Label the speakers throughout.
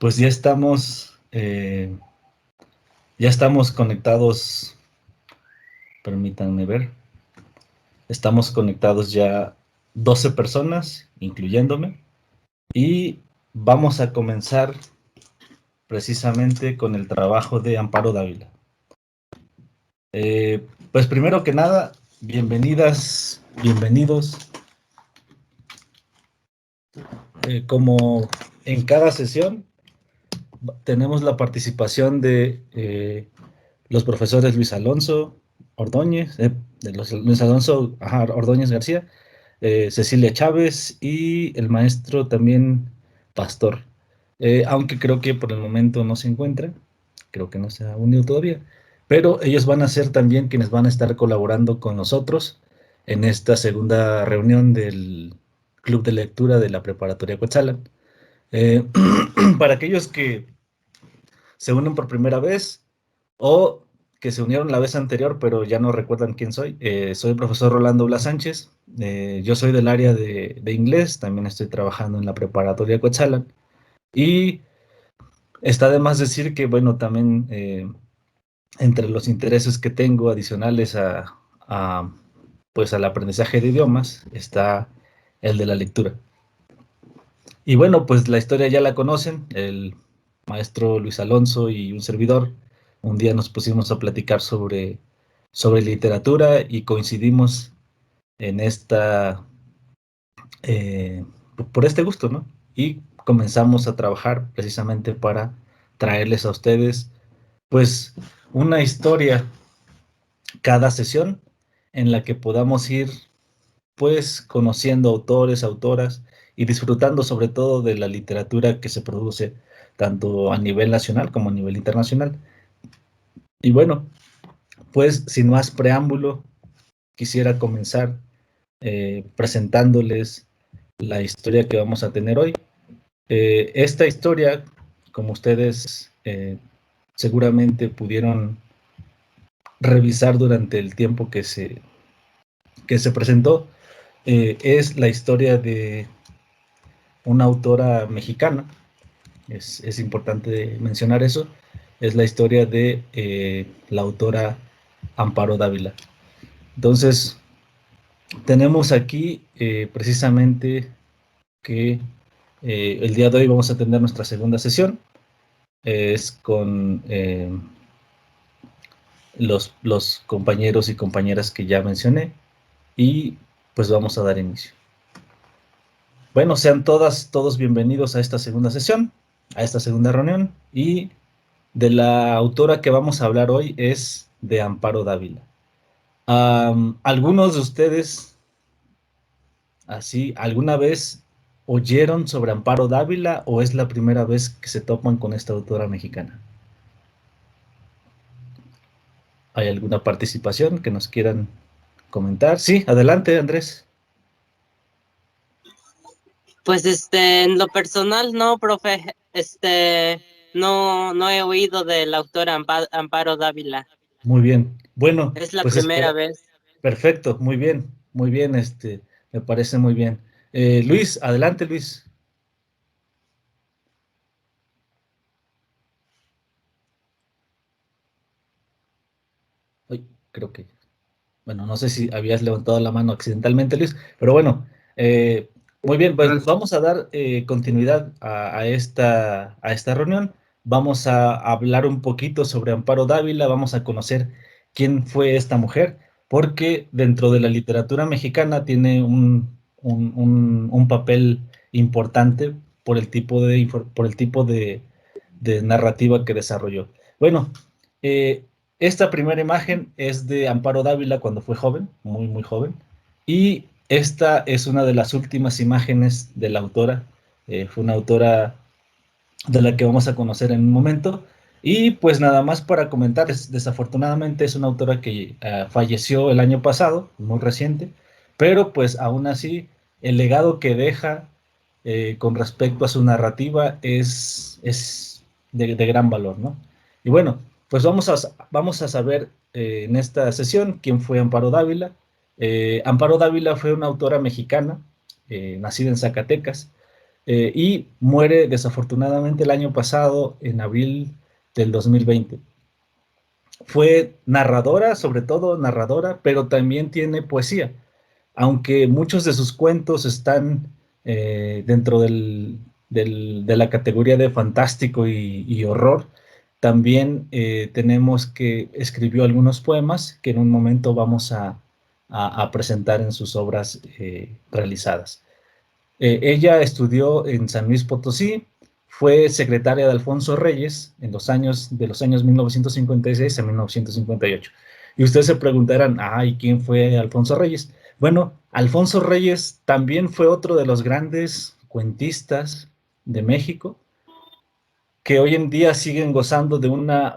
Speaker 1: Pues ya estamos conectados, permítanme ver, estamos conectados ya 12 personas, incluyéndome, y vamos a comenzar precisamente con el trabajo de Amparo Dávila. Pues primero que nada, bienvenidas, bienvenidos. Como en cada sesión, tenemos la participación de los profesores Luis Alonso Ordóñez, Luis Alonso Ordóñez García, Cecilia Chávez y el maestro también Pastor. Aunque creo que por el momento no se encuentra, creo que no se ha unido todavía, pero ellos van a ser también quienes van a estar colaborando con nosotros en esta segunda reunión del Club de Lectura de la Preparatoria Cuetzalan. Para aquellos que se unen por primera vez o que se unieron la vez anterior, pero ya no recuerdan quién soy. Soy el profesor Rolando Blas Sánchez. Yo soy del área de inglés, también estoy trabajando en la preparatoria Coetzalan. Y está de más decir que, bueno, también entre los intereses que tengo adicionales pues al aprendizaje de idiomas está el de la lectura. Y bueno, pues la historia ya la conocen, el maestro Luis Alonso y un servidor. Un día nos pusimos a platicar sobre literatura y coincidimos en eh, por este gusto, ¿no? Y comenzamos a trabajar precisamente para traerles a ustedes, pues, una historia cada sesión en la que podamos ir, pues, conociendo autores, autoras y disfrutando sobre todo de la literatura que se produce tanto a nivel nacional como a nivel internacional. Y bueno, pues sin más preámbulo, quisiera comenzar presentándoles la historia que vamos a tener hoy. Esta historia, como ustedes seguramente pudieron revisar durante el tiempo que se presentó, es la historia de una autora mexicana. Es importante mencionar eso. Es la historia de la autora Amparo Dávila. Entonces, tenemos aquí precisamente que el día de hoy vamos a tener nuestra segunda sesión. Es con los compañeros y compañeras que ya mencioné. Y pues vamos a dar inicio. Bueno, sean todos bienvenidos a esta segunda sesión, a esta segunda reunión. Y de la autora que vamos a hablar hoy es de Amparo Dávila. ¿Algunos de ustedes, así, alguna vez oyeron sobre Amparo Dávila o es la primera vez que se topan con esta autora mexicana? ¿Hay alguna participación que nos quieran comentar? Sí, adelante, Andrés.
Speaker 2: Pues en lo personal no, profe, no he oído de la autora Amparo Dávila.
Speaker 1: Muy bien. Bueno,
Speaker 2: Es la
Speaker 1: pues
Speaker 2: primera vez.
Speaker 1: perfecto, muy bien, me parece muy bien. Luis, adelante, Luis. Ay, creo que, bueno, no sé si habías levantado la mano accidentalmente, Luis, pero bueno, muy bien, pues vamos a dar continuidad a esta reunión. Vamos a hablar un poquito sobre Amparo Dávila, vamos a conocer quién fue esta mujer, porque dentro de la literatura mexicana tiene un papel importante por el tipo de narrativa que desarrolló. Bueno, esta primera imagen es de Amparo Dávila cuando fue joven, muy, muy joven, y esta es una de las últimas imágenes de la autora. Fue una autora de la que vamos a conocer en un momento. Y pues nada más para comentar, desafortunadamente es una autora que falleció el año pasado, muy reciente, pero pues aún así el legado que deja con respecto a su narrativa es de gran valor, ¿no? Y bueno, pues vamos a saber en esta sesión quién fue Amparo Dávila. Amparo Dávila fue una autora mexicana, nacida en Zacatecas. y muere desafortunadamente el año pasado, en abril del 2020. Fue narradora, sobre todo narradora, pero también tiene poesía, aunque muchos de sus cuentos están dentro de la categoría de fantástico y horror. También tenemos que escribió algunos poemas que en un momento vamos a presentar en sus obras realizadas. Ella estudió en San Luis Potosí, fue secretaria de Alfonso Reyes en de los años 1956 a 1958. Y ustedes se preguntarán, ay, ¿quién fue Alfonso Reyes? Bueno, Alfonso Reyes también fue otro de los grandes cuentistas de México, que hoy en día siguen gozando de una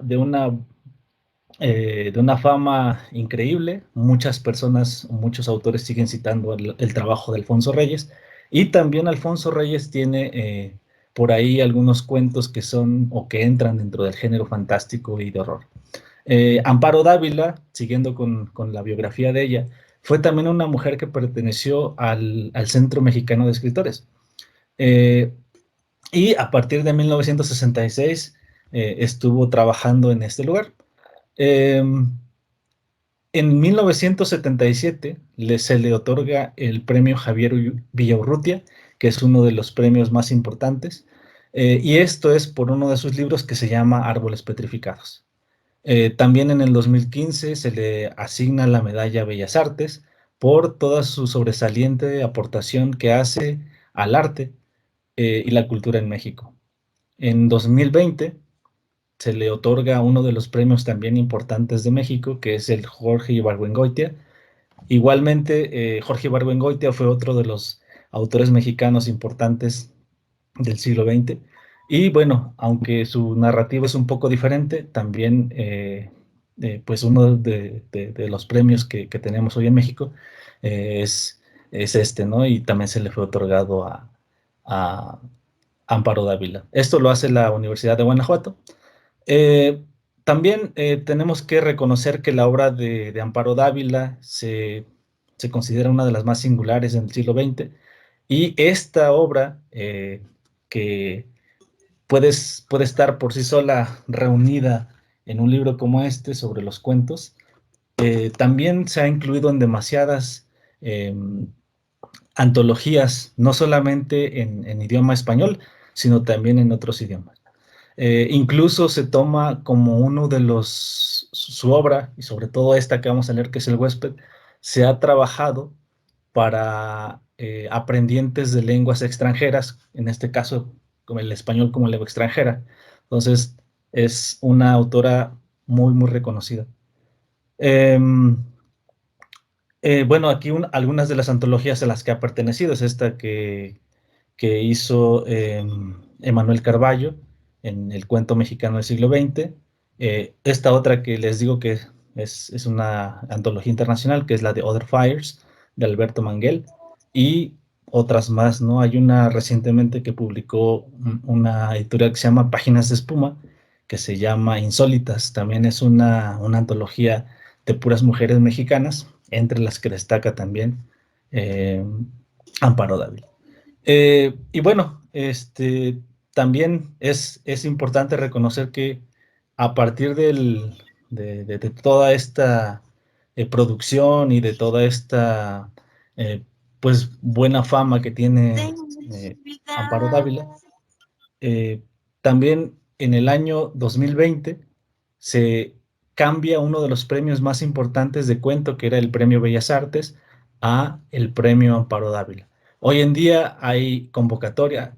Speaker 1: fama increíble. Muchas personas, muchos autores siguen citando el trabajo de Alfonso Reyes. Y también Alfonso Reyes tiene por ahí algunos cuentos que son o que entran dentro del género fantástico y de horror. Amparo Dávila, siguiendo con la biografía de ella, fue también una mujer que perteneció al Centro Mexicano de Escritores. Eh, y a partir de 1966 estuvo trabajando en este lugar. Eh, en 1977 se le otorga el premio Javier Villaurrutia, que es uno de los premios más importantes, y esto es por uno de sus libros que se llama Árboles Petrificados. También en el 2015 se le asigna la medalla Bellas Artes por toda su sobresaliente aportación que hace al arte y la cultura en México. En 2020 se le otorga uno de los premios también importantes de México, que es el Jorge Ibargüengoitia. Igualmente, Jorge Ibargüengoitia fue otro de los autores mexicanos importantes del siglo XX. Y bueno, aunque su narrativa es un poco diferente, también pues uno de los premios que tenemos hoy en México es este, ¿no? Y también se le fue otorgado a Amparo Dávila. Esto lo hace la Universidad de Guanajuato. Eh, También tenemos que reconocer que la obra de Amparo Dávila se considera una de las más singulares en el siglo XX, y esta obra, que puede estar por sí sola reunida en un libro como este sobre los cuentos, también se ha incluido en demasiadas antologías, no solamente en idioma español, sino también en otros idiomas. Incluso se toma como uno de su obra, y sobre todo esta que vamos a leer, que es El Huésped, se ha trabajado para aprendientes de lenguas extranjeras, en este caso como el español como lengua extranjera. Entonces, es una autora muy, muy reconocida. Eh, bueno, aquí algunas de las antologías a las que ha pertenecido es esta que hizo Emanuel Carballo en El Cuento Mexicano del Siglo XX. Esta otra que les digo que es una antología internacional, que es la de Other Fires, de Alberto Manguel, y otras más, ¿no? Hay una recientemente que publicó una editorial que se llama Páginas de Espuma, que se llama Insólitas. También es una antología de puras mujeres mexicanas, entre las que destaca también eh, Amparo Dávila. Y bueno, también es importante reconocer que a partir de toda esta producción y de toda esta pues buena fama que tiene Amparo Dávila, eh, también en el año 2020 se cambia uno de los premios más importantes de cuento, que era el Premio Bellas Artes, a el Premio Amparo Dávila. Hoy en día hay convocatoria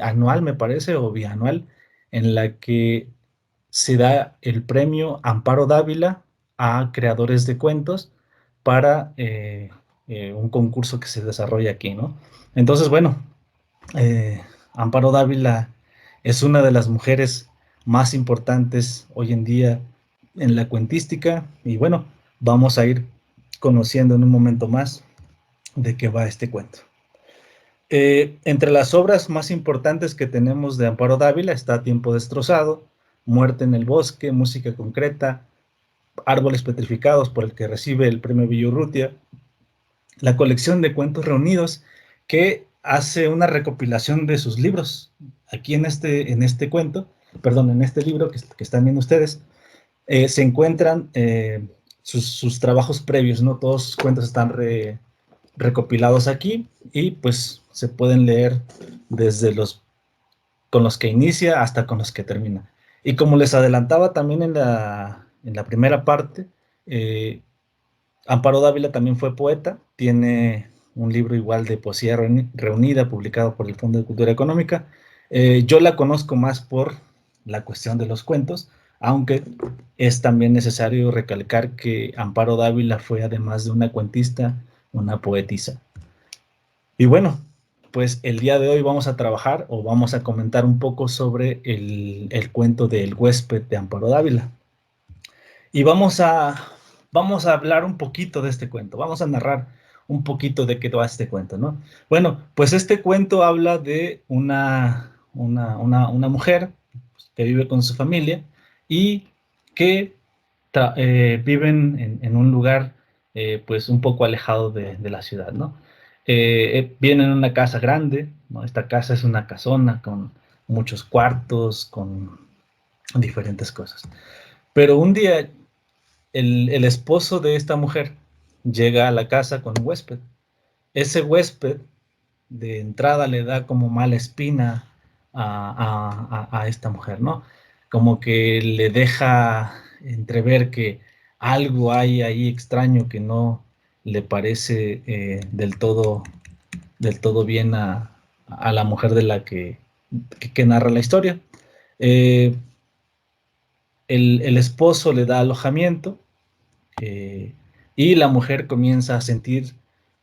Speaker 1: anual, me parece, o bianual, en la que se da el Premio Amparo Dávila a creadores de cuentos para un concurso que se desarrolla aquí, ¿no? Entonces, bueno, Amparo Dávila es una de las mujeres más importantes hoy en día en la cuentística, y bueno, vamos a ir conociendo en un momento más de qué va este cuento. Entre las obras más importantes que tenemos de Amparo Dávila está Tiempo Destrozado, Muerte en el Bosque, Música Concreta, Árboles Petrificados, por el que recibe el premio Villaurrutia, la colección de cuentos reunidos, que hace una recopilación de sus libros. Aquí en este cuento, perdón, en este libro que están viendo ustedes, se encuentran sus trabajos previos, ¿no? Todos sus cuentos están recopilados aquí y pues se pueden leer desde con los que inicia hasta con los que termina. Y como les adelantaba también en la primera parte, Amparo Dávila también fue poeta, tiene un libro igual de poesía reunida, publicado por el Fondo de Cultura Económica. Yo la conozco más por la cuestión de los cuentos, aunque es también necesario recalcar que Amparo Dávila fue, además de una cuentista, una poetisa. Y bueno, pues el día de hoy vamos a trabajar o vamos a comentar un poco sobre el cuento del huésped de Amparo Dávila. Y vamos a hablar un poquito de este cuento, vamos a narrar un poquito de qué va este cuento, ¿no? Bueno, pues este cuento habla de una mujer que vive con su familia y que viven en un lugar pues un poco alejado de la ciudad, ¿no? Viven en una casa grande, ¿no? Esta casa es una casona con muchos cuartos, con diferentes cosas. Pero un día el esposo de esta mujer llega a la casa con un huésped. Ese huésped de entrada le da como mala espina a esta mujer, ¿no? Como que le deja entrever que algo hay ahí extraño que no le parece del todo bien a la mujer de la que narra la historia. Eh, el esposo le da alojamiento y la mujer comienza a sentir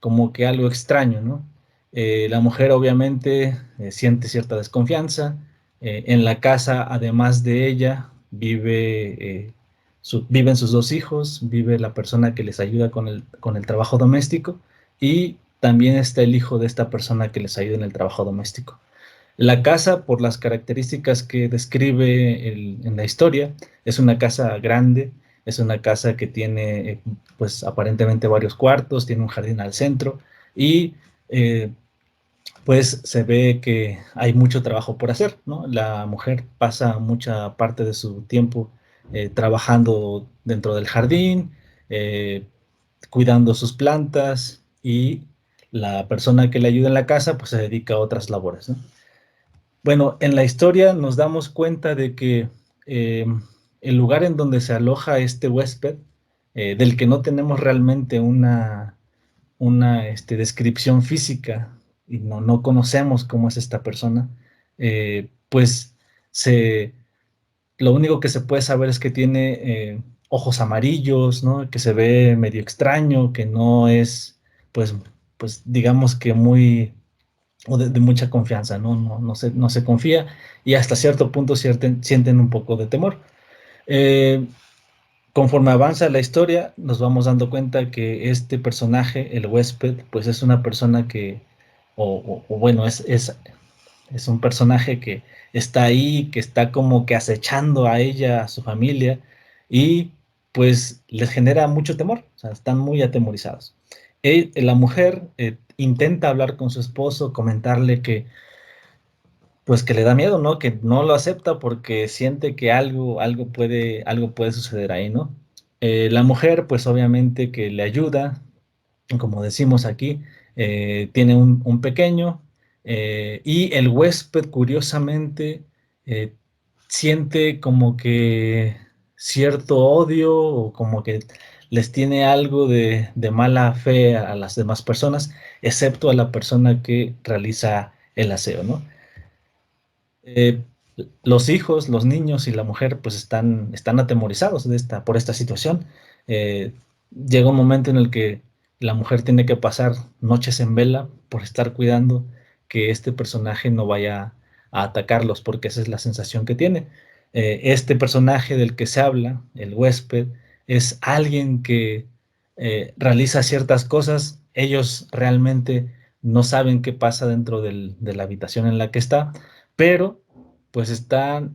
Speaker 1: como que algo extraño, ¿no? La mujer obviamente siente cierta desconfianza. En la casa, además de ella, viven sus dos hijos, vive la persona que les ayuda con el trabajo doméstico y también está el hijo de esta persona que les ayuda en el trabajo doméstico. La casa, por las características que describe en la historia, es una casa grande, es una casa que tiene, pues aparentemente varios cuartos, tiene un jardín al centro y pues se ve que hay mucho trabajo por hacer, ¿no? La mujer pasa mucha parte de su tiempo trabajando dentro del jardín, eh, cuidando sus plantas y la persona que le ayuda en la casa pues se dedica a otras labores, ¿no? Bueno, en la historia nos damos cuenta de que eh, el lugar en donde se aloja este huésped, del que no tenemos realmente una descripción física y no conocemos cómo es esta persona, pues se, lo único que se puede saber es que tiene ojos amarillos, ¿no? Que se ve medio extraño, que no es, pues, pues digamos que muy o de mucha confianza, ¿no? No se confía y hasta cierto punto sienten un poco de temor. Eh, Conforme avanza la historia, nos vamos dando cuenta que este personaje, el huésped, pues es una persona que, o bueno, es un personaje que está ahí, que está como que acechando a ella, a su familia, y pues les genera mucho temor, o sea, están muy atemorizados. La mujer intenta hablar con su esposo, comentarle que pues que le da miedo, ¿no? Que no lo acepta porque siente que algo puede suceder ahí, ¿no? La mujer, pues obviamente que le ayuda, como decimos aquí, tiene un pequeño y el huésped, curiosamente, eh, siente como que cierto odio o como que les tiene algo de mala fe a las demás personas, excepto a la persona que realiza el aseo, ¿no? eh, los hijos, los niños y la mujer pues están atemorizados por esta situación. Eh, Llega un momento en el que la mujer tiene que pasar noches en vela por estar cuidando que este personaje no vaya a atacarlos, porque esa es la sensación que tiene. Este personaje del que se habla, el huésped, es alguien que realiza ciertas cosas, ellos realmente no saben qué pasa dentro de la habitación en la que está, pero pues están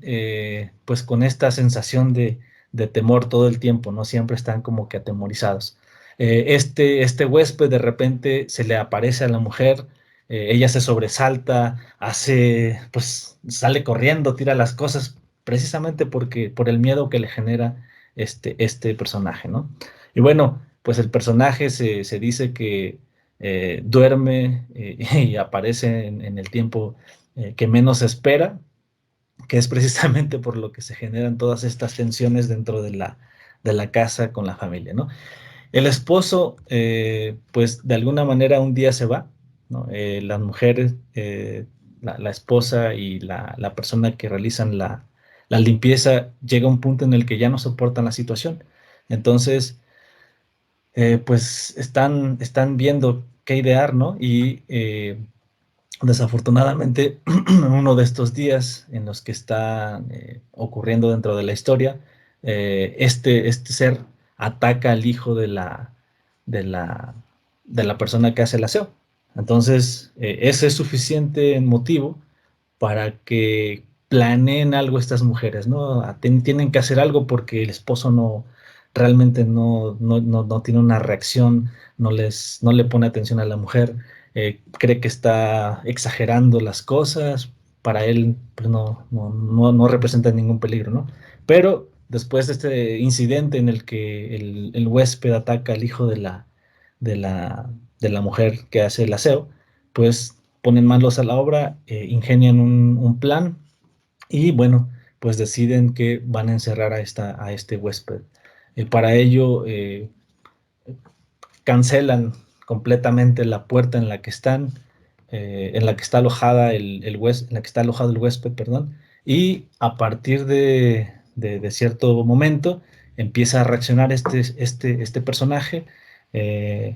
Speaker 1: pues con esta sensación de temor todo el tiempo, ¿no? Siempre están como que atemorizados. Este huésped de repente se le aparece a la mujer ella se sobresalta, pues sale corriendo, tira las cosas, precisamente por el miedo que le genera este personaje, ¿no? Y bueno, pues el personaje se dice que duerme y aparece en el tiempo que menos se espera, que es precisamente por lo que se generan todas estas tensiones dentro de la casa con la familia, ¿no? El esposo, pues de alguna manera un día se va, ¿no? Las mujeres, la esposa y la persona que realizan la limpieza llega a un punto en el que ya no soportan la situación. Entonces, pues están viendo qué idear, ¿no? Y desafortunadamente, uno de estos días en los que está ocurriendo dentro de la historia, este ser ataca al hijo de la, de la persona que hace el aseo. Entonces, ese es suficiente motivo para que planeen algo estas mujeres, ¿no? Tienen que hacer algo porque el esposo realmente no tiene una reacción, no le pone atención a la mujer, cree que está exagerando las cosas, para él pues no representa ningún peligro, ¿no? Pero después de este incidente en el que el huésped ataca al hijo de la, de la mujer que hace el aseo, pues ponen manos a la obra, ingenian un plan y bueno, pues deciden que van a encerrar a este huésped. Para ello, cancelan completamente la puerta en la que están, en la que está alojada en la que está alojado el huésped, perdón, y a partir de cierto momento empieza a reaccionar este personaje, eh,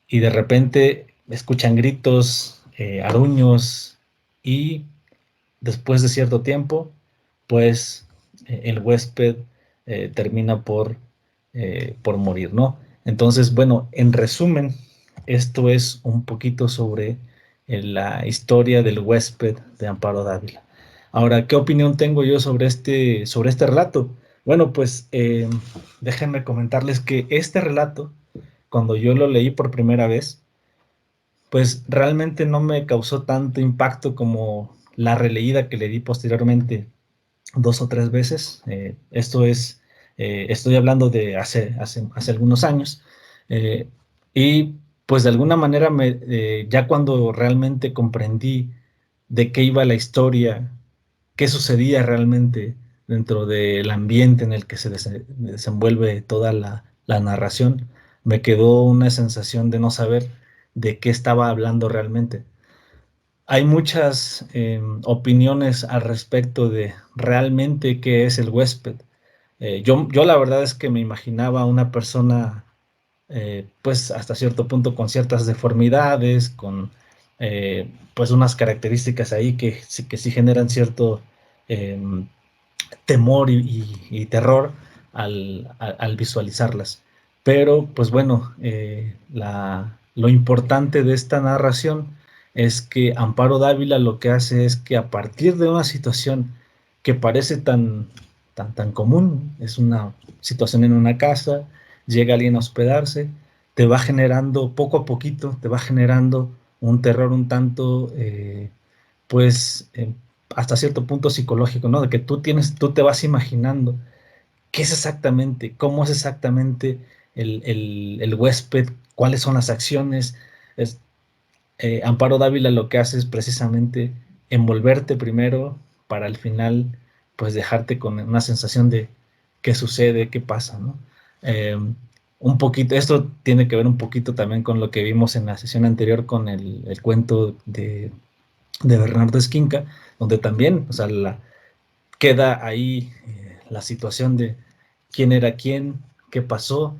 Speaker 1: y de repente escuchan gritos, aruños, y después de cierto tiempo, pues el huésped termina por morir, ¿no? Entonces, bueno, en resumen, esto es un poquito sobre la historia del huésped de Amparo Dávila. Ahora, ¿qué opinión tengo yo sobre este relato? Bueno, pues déjenme comentarles que este relato, cuando yo lo leí por primera vez, pues realmente no me causó tanto impacto como la releída que le di posteriormente 2 o 3 veces. Estoy hablando de hace algunos años. eh, y pues de alguna manera ya cuando realmente comprendí de qué iba la historia, qué sucedía realmente dentro del ambiente en el que se desenvuelve toda la narración, me quedó una sensación de no saber de qué estaba hablando realmente. Hay muchas opiniones al respecto de realmente qué es el huésped. Yo la verdad es que me imaginaba una persona, pues hasta cierto punto con ciertas deformidades, con pues unas características ahí que sí generan cierto em, temor y terror al visualizarlas. Pero, pues bueno, lo importante de esta narración es que Amparo Dávila lo que hace es que a partir de una situación que parece tan común, es una situación en una casa, llega alguien a hospedarse, te va generando poco a poquito, te va generando un terror un tanto, pues, hasta cierto punto psicológico, ¿no? De que tú te vas imaginando qué es exactamente, cómo es exactamente el huésped, cuáles son las acciones. Es, Amparo Dávila lo que hace es precisamente envolverte primero para al final, pues, dejarte con una sensación de qué sucede, qué pasa, ¿no? Eh, un poquito, esto tiene que ver un poquito también con lo que vimos en la sesión anterior con el cuento de Bernardo Esquinca, donde también, o sea, queda ahí la situación de quién era quién, qué pasó,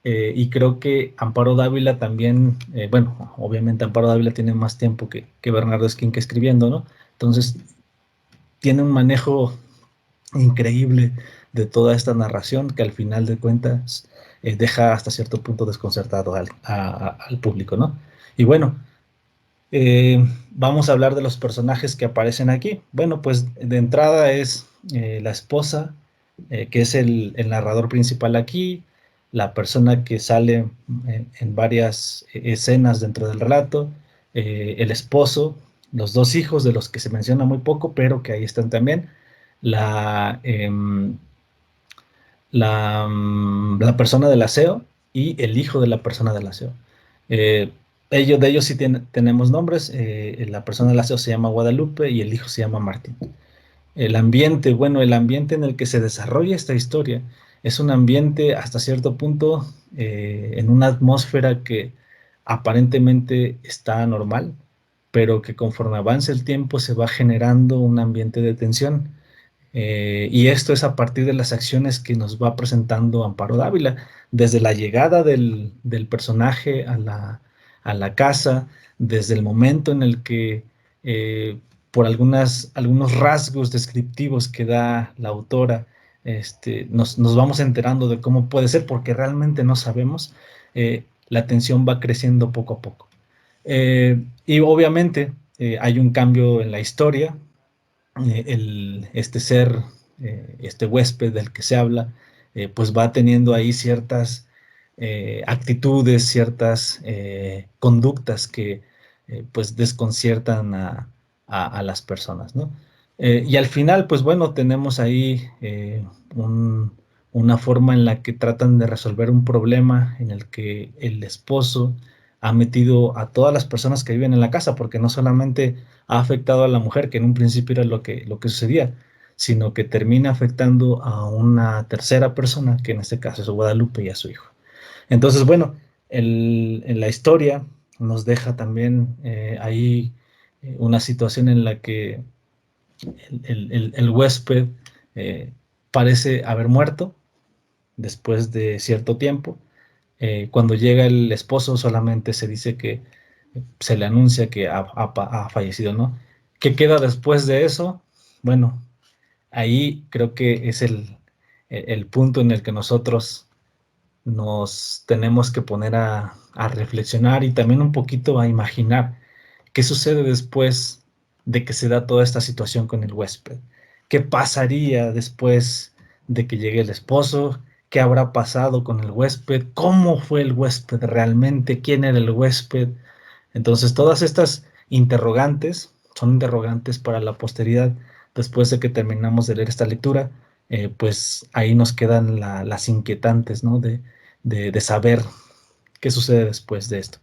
Speaker 1: y creo que Amparo Dávila también, bueno, obviamente Amparo Dávila tiene más tiempo que Bernardo Esquinca escribiendo, ¿no? Entonces, tiene un manejo increíble de toda esta narración que al final de cuentas deja hasta cierto punto desconcertado al público, ¿no? Y bueno, vamos a hablar de los personajes que aparecen aquí. Bueno, pues de entrada es la esposa, que es el narrador principal aquí, la persona que sale en varias escenas dentro del relato, el esposo, los dos hijos de los que se menciona muy poco, pero que ahí están también, la, la persona del aseo y el hijo de la persona del aseo. Eh, de ellos sí tenemos nombres. La persona del aseo se llama Guadalupe y el hijo se llama Martín. El ambiente, bueno, el ambiente en el que se desarrolla esta historia es un ambiente hasta cierto punto en una atmósfera que aparentemente está normal, pero que conforme avanza el tiempo se va generando un ambiente de tensión. Y esto es a partir de las acciones que nos va presentando Amparo Dávila, desde la llegada del personaje a la casa, desde el momento en el que, por algunos rasgos descriptivos que da la autora, nos vamos enterando de cómo puede ser, porque realmente no sabemos, la tensión va creciendo poco a poco. Y obviamente hay un cambio en la historia. Este ser, este huésped del que se habla, pues va teniendo ahí ciertas actitudes, ciertas conductas que pues desconciertan a las personas, ¿no? Y al final, pues bueno, tenemos ahí una forma en la que tratan de resolver un problema en el que el esposo ha metido a todas las personas que viven en la casa, porque no solamente ha afectado a la mujer, que en un principio era lo que sucedía, sino que termina afectando a una tercera persona, que en este caso es Guadalupe y a su hijo. Entonces, bueno, en la historia nos deja también ahí una situación en la que el huésped eh, parece haber muerto después de cierto tiempo. Cuando llega el esposo solamente se dice que se le anuncia que ha fallecido, ¿no? ¿Qué queda después de eso? Bueno, ahí creo que es el punto en el que nosotros nos tenemos que poner a reflexionar y también un poquito a imaginar qué sucede después de que se da toda esta situación con el huésped. ¿Qué pasaría después de que llegue el esposo? ¿Qué habrá pasado con el huésped? ¿Cómo fue el huésped realmente? ¿Quién era el huésped? Entonces, todas estas interrogantes son interrogantes para la posteridad. Después de que terminamos de leer esta lectura, pues ahí nos quedan las inquietantes, ¿no? De saber qué sucede después de esto.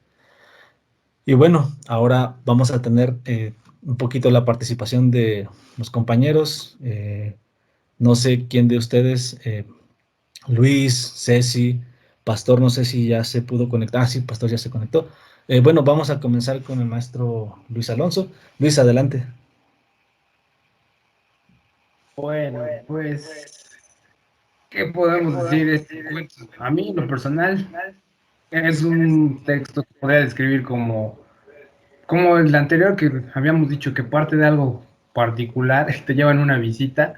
Speaker 1: Y bueno, ahora vamos a tener un poquito la participación de los compañeros. No sé quién de ustedes, Luis, Ceci, Pastor, no sé si ya se pudo conectar. Ah, sí, Pastor ya se conectó. Bueno, vamos a comenzar con el maestro Luis Alonso. Luis, adelante.
Speaker 3: Bueno, pues, ¿qué podemos decir de este cuento? A mí, en lo personal, es un texto que podría describir como el anterior que habíamos dicho que parte de algo particular, te llevan una visita,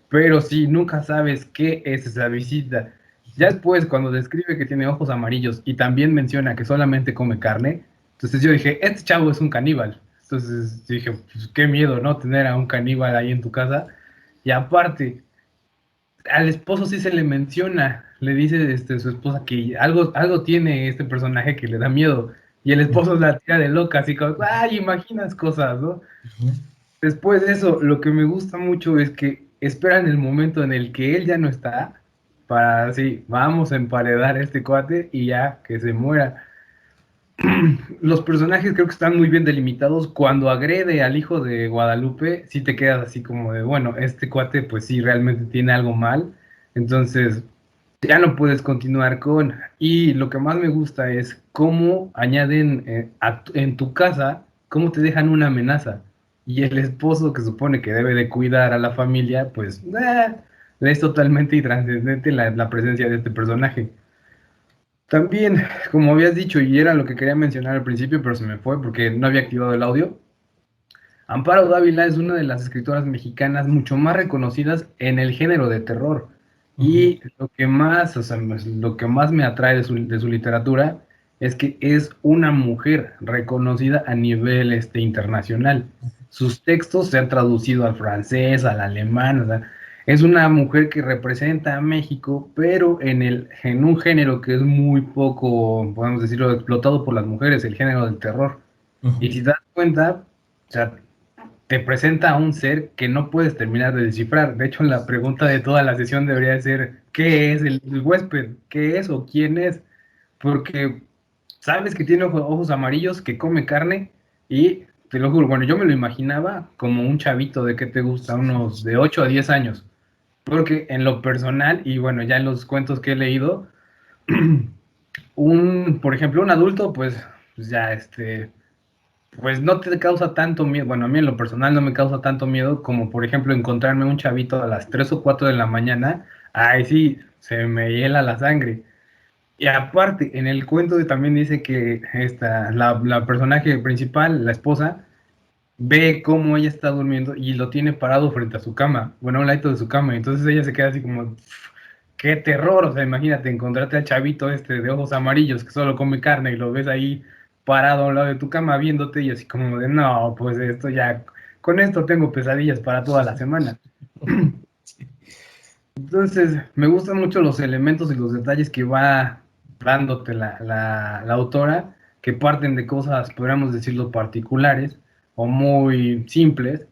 Speaker 3: pero si nunca sabes qué es esa visita. Ya después, cuando describe que tiene ojos amarillos y también menciona que solamente come carne, entonces yo dije, este chavo es un caníbal. Entonces dije, pues qué miedo, ¿no? Tener a un caníbal ahí en tu casa. Y aparte, al esposo sí se le menciona, le dice su esposa que algo tiene este personaje que le da miedo, y el esposo la tira de loca, así como, ay, imaginas cosas, ¿no? Después de eso, lo que me gusta mucho es que esperan el momento en el que él ya no está, para así, vamos a emparedar a este cuate y ya que se muera. Los personajes creo que están muy bien delimitados. Cuando agrede al hijo de Guadalupe, sí te quedas así como de, bueno, este cuate pues sí realmente tiene algo mal, entonces ya no puedes continuar con. Y lo que más me gusta es cómo añaden en tu casa, cómo te dejan una amenaza. Y el esposo que supone que debe de cuidar a la familia, pues es totalmente intrascendente la presencia de este personaje. También, como habías dicho, y era lo que quería mencionar al principio, pero se me fue porque no había activado el audio. Amparo Dávila es una de las escritoras mexicanas mucho más reconocidas en el género de terror.
Speaker 1: Ujú.
Speaker 3: Y lo que más, o sea, lo que más me atrae de su literatura es que es una mujer reconocida a nivel internacional. Sus textos se han traducido al francés, al alemán, o sea, es una mujer que representa a México, pero en un género que es muy poco, podemos decirlo, explotado por las mujeres, el género del terror. Y si te das cuenta, o sea, te presenta a un ser que no puedes terminar de descifrar. De hecho, la pregunta de toda la sesión debería ser, ¿qué es el huésped? ¿Qué es o quién es? Porque sabes que tiene ojos amarillos, que come carne y te lo juro, bueno, yo me lo imaginaba como un chavito de que te gusta, unos de 8 a 10 años. Porque en lo personal, y bueno, ya en los cuentos que he leído, por ejemplo, un adulto, pues ya pues no te causa tanto miedo. Bueno, a mí en lo personal no me causa tanto miedo como, por ejemplo, encontrarme un chavito a las 3 o 4 de la mañana. Ay, sí, se me hiela la sangre. Y aparte, en el cuento también dice que la personaje principal, la esposa, ve cómo ella está durmiendo y lo tiene parado frente a su cama, bueno, a un ladito de su cama. Entonces ella se queda así como, qué terror. O sea, imagínate encontrarte al chavito de ojos amarillos que solo come carne y lo ves ahí parado a un lado de tu cama viéndote y así como de, no, pues esto ya, con esto tengo pesadillas para toda la semana. Entonces, me gustan mucho los elementos y los detalles que va dándote la autora, que parten de cosas, podríamos decirlo, particulares o muy simples,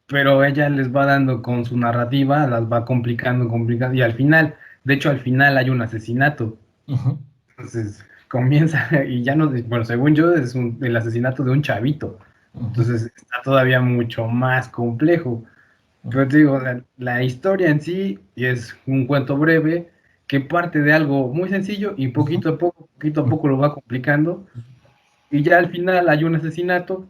Speaker 3: pero ella les va dando con su narrativa, las va complicando, complicando, y al final, de hecho, al final hay un asesinato.
Speaker 1: Ujú.
Speaker 3: Entonces, comienza, y ya no, bueno, según yo, es el asesinato de un chavito.
Speaker 1: Ujú.
Speaker 3: Entonces, está todavía mucho más complejo.
Speaker 1: Ujú.
Speaker 3: Pero te digo, la historia en sí es un cuento breve que parte de algo muy sencillo y poquito a
Speaker 1: Ujú.
Speaker 3: poco lo va complicando. Y ya al final hay un asesinato,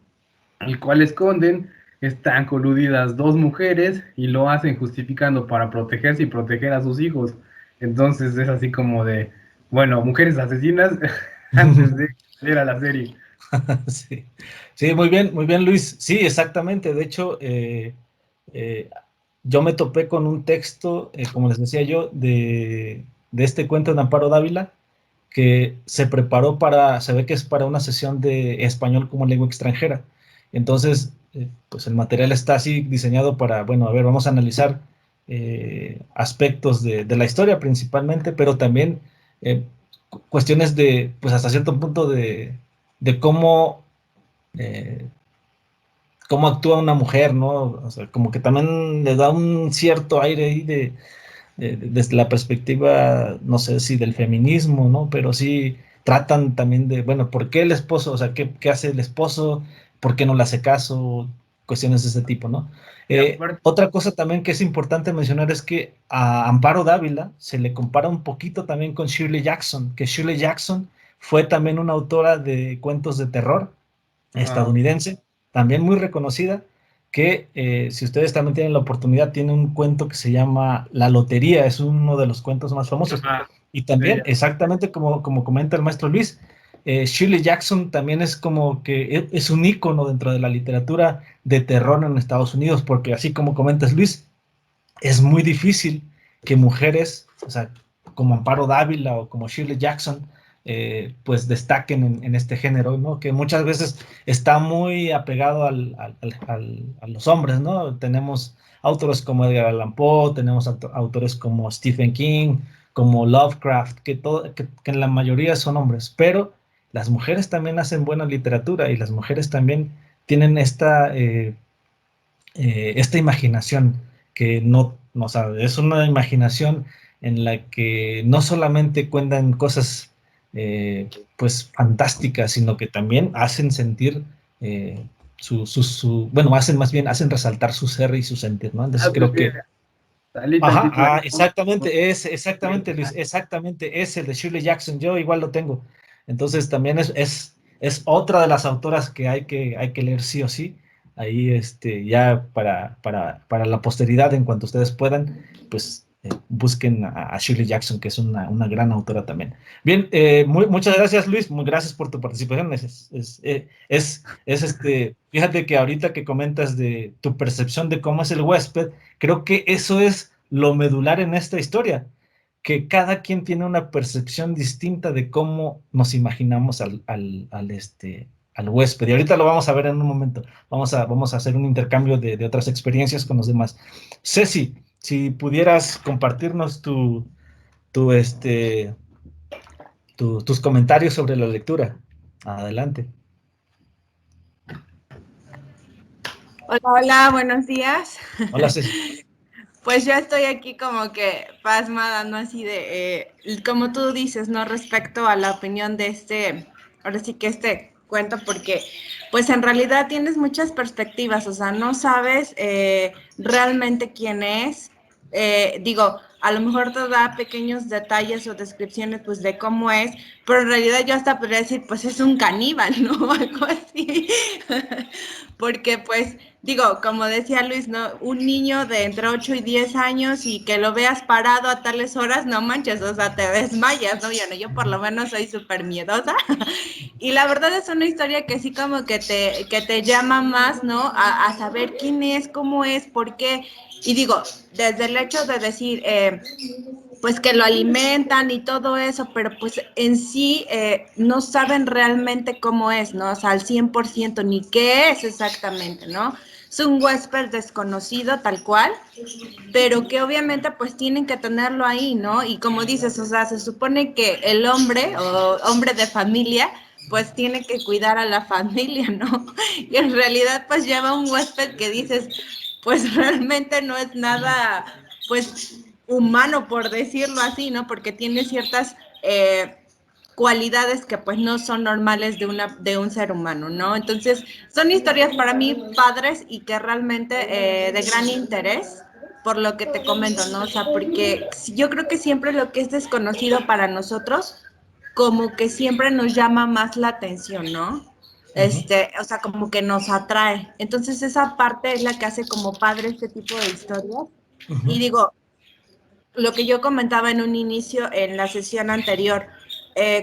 Speaker 3: el cual esconden, están coludidas dos mujeres y lo hacen justificando para protegerse y proteger a sus hijos. Entonces es así como de, bueno, mujeres asesinas antes de ir a la serie.
Speaker 1: Sí. Sí, muy bien, Luis. Sí, exactamente. De hecho, eh, yo me topé con un texto, como les decía yo, de este cuento de Amparo Dávila, que se preparó se ve que es para una sesión de español como lengua extranjera. Entonces, pues el material está así diseñado para, bueno, a ver, vamos a analizar aspectos de la historia principalmente, pero también eh, cuestiones de, pues hasta cierto punto de eh, cómo actúa una mujer, ¿no? O sea, como que también le da un cierto aire ahí desde la perspectiva, no sé si del feminismo, ¿no? Pero sí tratan también de, bueno, ¿por qué el esposo? O sea, ¿qué hace el esposo? ¿Por qué no le hace caso? Cuestiones de ese tipo, ¿no?
Speaker 3: Y aparte,
Speaker 1: Otra cosa también que es importante mencionar es que a Amparo Dávila se le compara un poquito también con Shirley Jackson, que Shirley Jackson fue también una autora de cuentos de terror
Speaker 3: ah,
Speaker 1: estadounidense, también muy reconocida, que si ustedes también tienen la oportunidad, tiene un cuento que se llama La Lotería, es uno de los cuentos más famosos.
Speaker 3: ah,
Speaker 1: Y también,
Speaker 3: ella.
Speaker 1: exactamente como comenta el maestro Luis, Shirley Jackson también es como que es un ícono dentro de la literatura de terror en Estados Unidos, porque así como comentas Luis, es muy difícil que mujeres, o sea, como Amparo Dávila o como Shirley Jackson, pues destaquen en este género, ¿no? Que muchas veces está muy apegado a los hombres, ¿no? Tenemos autores como Edgar Allan Poe, tenemos autores como Stephen King, como Lovecraft, que en la mayoría son hombres, pero las mujeres también hacen buena literatura y las mujeres también tienen esta imaginación que no sabe, es una imaginación en la que no solamente cuentan cosas pues fantásticas, sino que también hacen sentir bueno, hacen resaltar su ser y su sentir, ¿no? Entonces
Speaker 3: Pues
Speaker 1: creo que,
Speaker 3: mira, Alita
Speaker 1: ajá,
Speaker 3: Chiclayo,
Speaker 1: exactamente, Luis, exactamente, es el de Shirley Jackson, yo igual lo tengo. Entonces también es otra de las autoras que hay que leer sí o sí. Ahí, ya para la posteridad, en cuanto ustedes puedan, pues busquen a Shirley Jackson, que es una gran autora también. Bien, muchas gracias, Luis, muy gracias por tu participación. Fíjate que ahorita que comentas de tu percepción de cómo es el huésped, creo que eso es lo medular en esta historia, que cada quien tiene una percepción distinta de cómo nos imaginamos al huésped. Y ahorita lo vamos a ver en un momento. Vamos a hacer un intercambio de otras experiencias con los demás. Ceci, si pudieras compartirnos tu, este, tus comentarios sobre la lectura. Adelante.
Speaker 4: Hola, hola, buenos días.
Speaker 1: Hola, Ceci.
Speaker 4: Pues yo estoy aquí como que pasmada, ¿no? Así de, como tú dices, ¿no? Respecto a la opinión de ahora sí que este cuento, porque pues en realidad tienes muchas perspectivas, o sea, no sabes realmente quién es. Digo, a lo mejor te da pequeños detalles o descripciones pues de cómo es, pero en realidad yo hasta podría decir, pues es un caníbal, ¿no? Algo así. Porque pues digo, como decía Luis, ¿no? Un niño de entre 8 y 10 años y que lo veas parado a tales horas, no manches, o sea, te desmayas, ¿no? Yo por lo menos soy súper miedosa. Y la verdad es una historia que sí como que te llama más, ¿no? A saber quién es, cómo es, por qué. Y digo, desde el hecho de decir, pues que lo alimentan y todo eso, pero pues en sí no saben realmente cómo es, ¿no? O sea, al 100% ni qué es exactamente, ¿no? Es un huésped desconocido tal cual, pero que obviamente pues tienen que tenerlo ahí, ¿no? Y como dices, o sea, se supone que el hombre o hombre de familia pues tiene que cuidar a la familia, ¿no? Y en realidad pues lleva un huésped que dices, pues realmente no es nada, pues humano, por decirlo así, ¿no? Porque tiene ciertas cualidades que pues no son normales de un ser humano, ¿no? Entonces, son historias para mí padres y que realmente de gran interés, por lo que te comento, ¿no? O sea, porque yo creo que siempre lo que es desconocido para nosotros, como que siempre nos llama más la atención, ¿no?
Speaker 1: Ujú,
Speaker 4: O sea, como que nos atrae. Entonces, esa parte es la que hace como padre este tipo de historias.
Speaker 1: ujú.
Speaker 4: Y digo, lo que yo comentaba en un inicio en la sesión anterior,